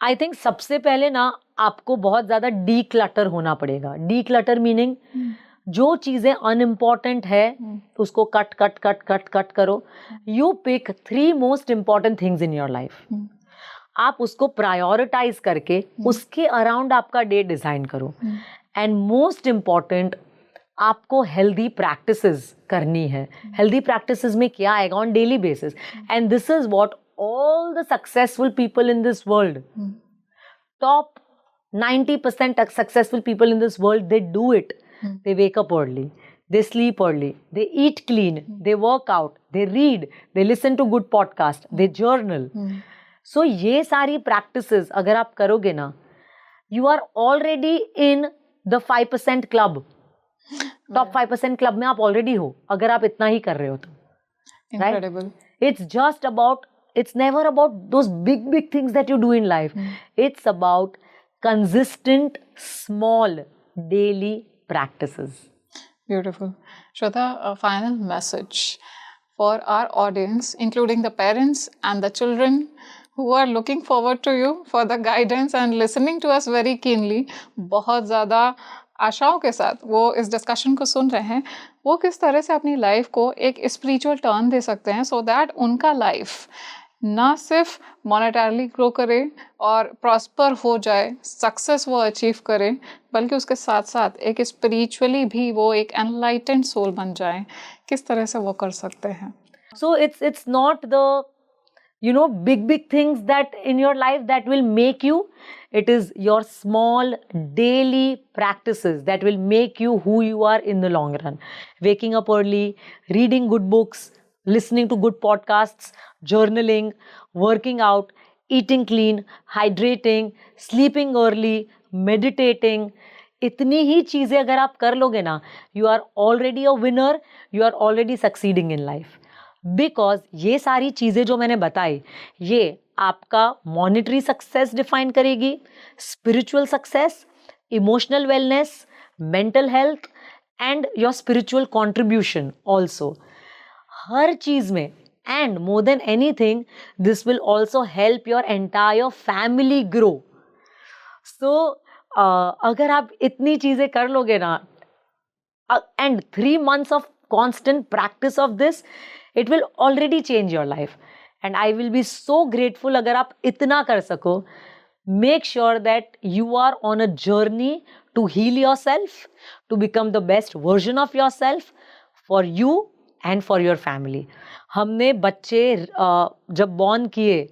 I think सबसे पहले ना आपको बहुत ज़्यादा डी क्लटर होना पड़ेगा. डी क्लटर मीनिंग जो चीज़ें अनइम्पॉर्टेंट है उसको cut cut cut cut cut करो. You pick 3 most important things in your life. आप उसको प्रायोरिटाइज करके उसके अराउंड आपका डे डिज़ाइन करो. एंड मोस्ट इम्पॉर्टेंट, आपको हेल्दी प्रैक्टिसेस करनी है. हेल्दी प्रैक्टिसेस में क्या आएगा? On daily basis. And this is what all the successful people in this world, top 90% successful people in this world, they do it. They wake up early, they sleep early, they eat clean, they work out, they read, they listen to good podcast, they journal. So ये सारी practices अगर आप करोगे ना, you are already in the 5% club. Top 5% club में आप already हो अगर आप इतना ही कर रहे हो तो. Incredible. Right? It's just about, it's never about those big things that you do in life. It's about consistent, small, daily practices. Beautiful. Shraddha, a final message for our audience, including the parents and the children who are looking forward to you for the guidance and listening to us very keenly. बहुत ज़्यादा आशाओं के साथ वो इस discussion को सुन रहे हैं. वो किस तरह से अपनी लाइफ को एक स्पिरिचुअल टर्न दे सकते हैं सो दैट उनका लाइफ ना सिर्फ मॉनेटरली ग्रो करे और प्रॉस्पर हो जाए, सक्सेस वो अचीव करे, बल्कि उसके साथ साथ एक स्पिरिचुअली भी वो एक एनलाइटेंड सोल बन जाए. किस तरह से वो कर सकते हैं? So it's not the, you know, big things that in your life that will make you. It is your small daily practices that will make you who you are in the long run. Waking up early, reading good books, listening to good podcasts, journaling, working out, eating clean, hydrating, sleeping early, meditating. इतनी ही चीज़ें अगर आप कर लोगे ना, you are already a winner, you are already succeeding in life. Because ये सारी चीज़ें जो मैंने बताई, ये आपका मॉनेटरी सक्सेस डिफाइन करेगी, spiritual success, emotional wellness, mental health and your spiritual contribution also. हर चीज़ में, and more than anything, this will also help your entire family grow. So अगर आप इतनी चीज़ें कर लोगे ना, and 3 months of constant practice of this, it will already change your life. And I will be so grateful अगर आप इतना कर सको. Make sure that you are on a journey to heal yourself, to become the best version of yourself for you and for your family. हमने बच्चे जब born किए,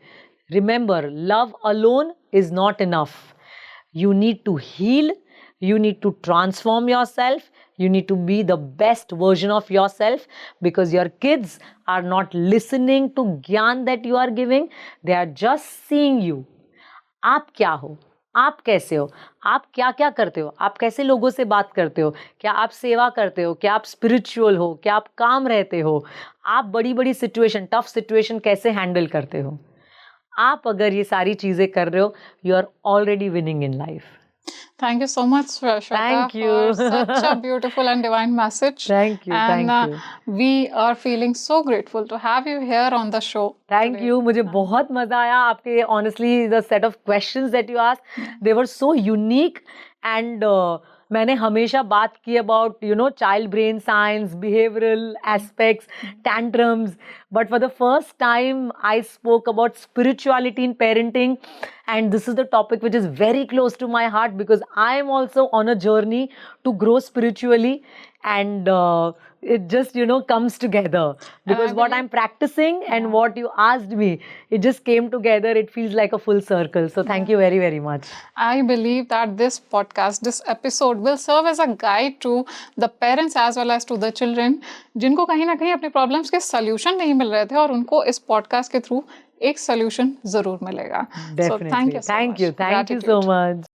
remember, love alone is not enough. You need to heal, you need to transform yourself, you need to be the best version of yourself, because your kids are not listening to ज्ञान that you are giving, they are just seeing you. आप क्या हो, आप कैसे हो, आप क्या क्या करते हो, आप कैसे लोगों से बात करते हो, क्या आप सेवा करते हो, क्या आप स्पिरिचुअल हो, क्या आप काम रहते हो, आप बड़ी बड़ी सिचुएशन, टफ सिचुएशन कैसे हैंडल करते हो. आप अगर ये सारी चीज़ें कर रहे हो, you are already winning in life. Thank you so much, Shraddha, Thank you. for such a beautiful and divine message. Thank you, And thank you. We are feeling so grateful to have you here on the show. Thank today. you. मुझे बहुत मजा आया आपके, honestly, the set of questions that you asked, they were so unique. And मैंने हमेशा बात की about, you know, child brain science, behavioral aspects, tantrums. But for the first time, I spoke about spirituality in parenting. And this is the topic which is very close to my heart, because I am also on a journey to grow spiritually. And it just, you know, comes together, because I what believe- I'm practicing and what you asked me, it just came together. It feels like a full circle. So thank you very, very much. I believe that this podcast, this episode will serve as a guide to the parents as well as to the children जिनको कहीं ना कहीं अपनी problems के solution नहीं मिल रहे थे और उनको इस पॉडकास्ट के थ्रू एक सॉल्यूशन जरूर मिलेगा. So Definitely. thank you so Thank much. you. Thank you so Gratitude. much.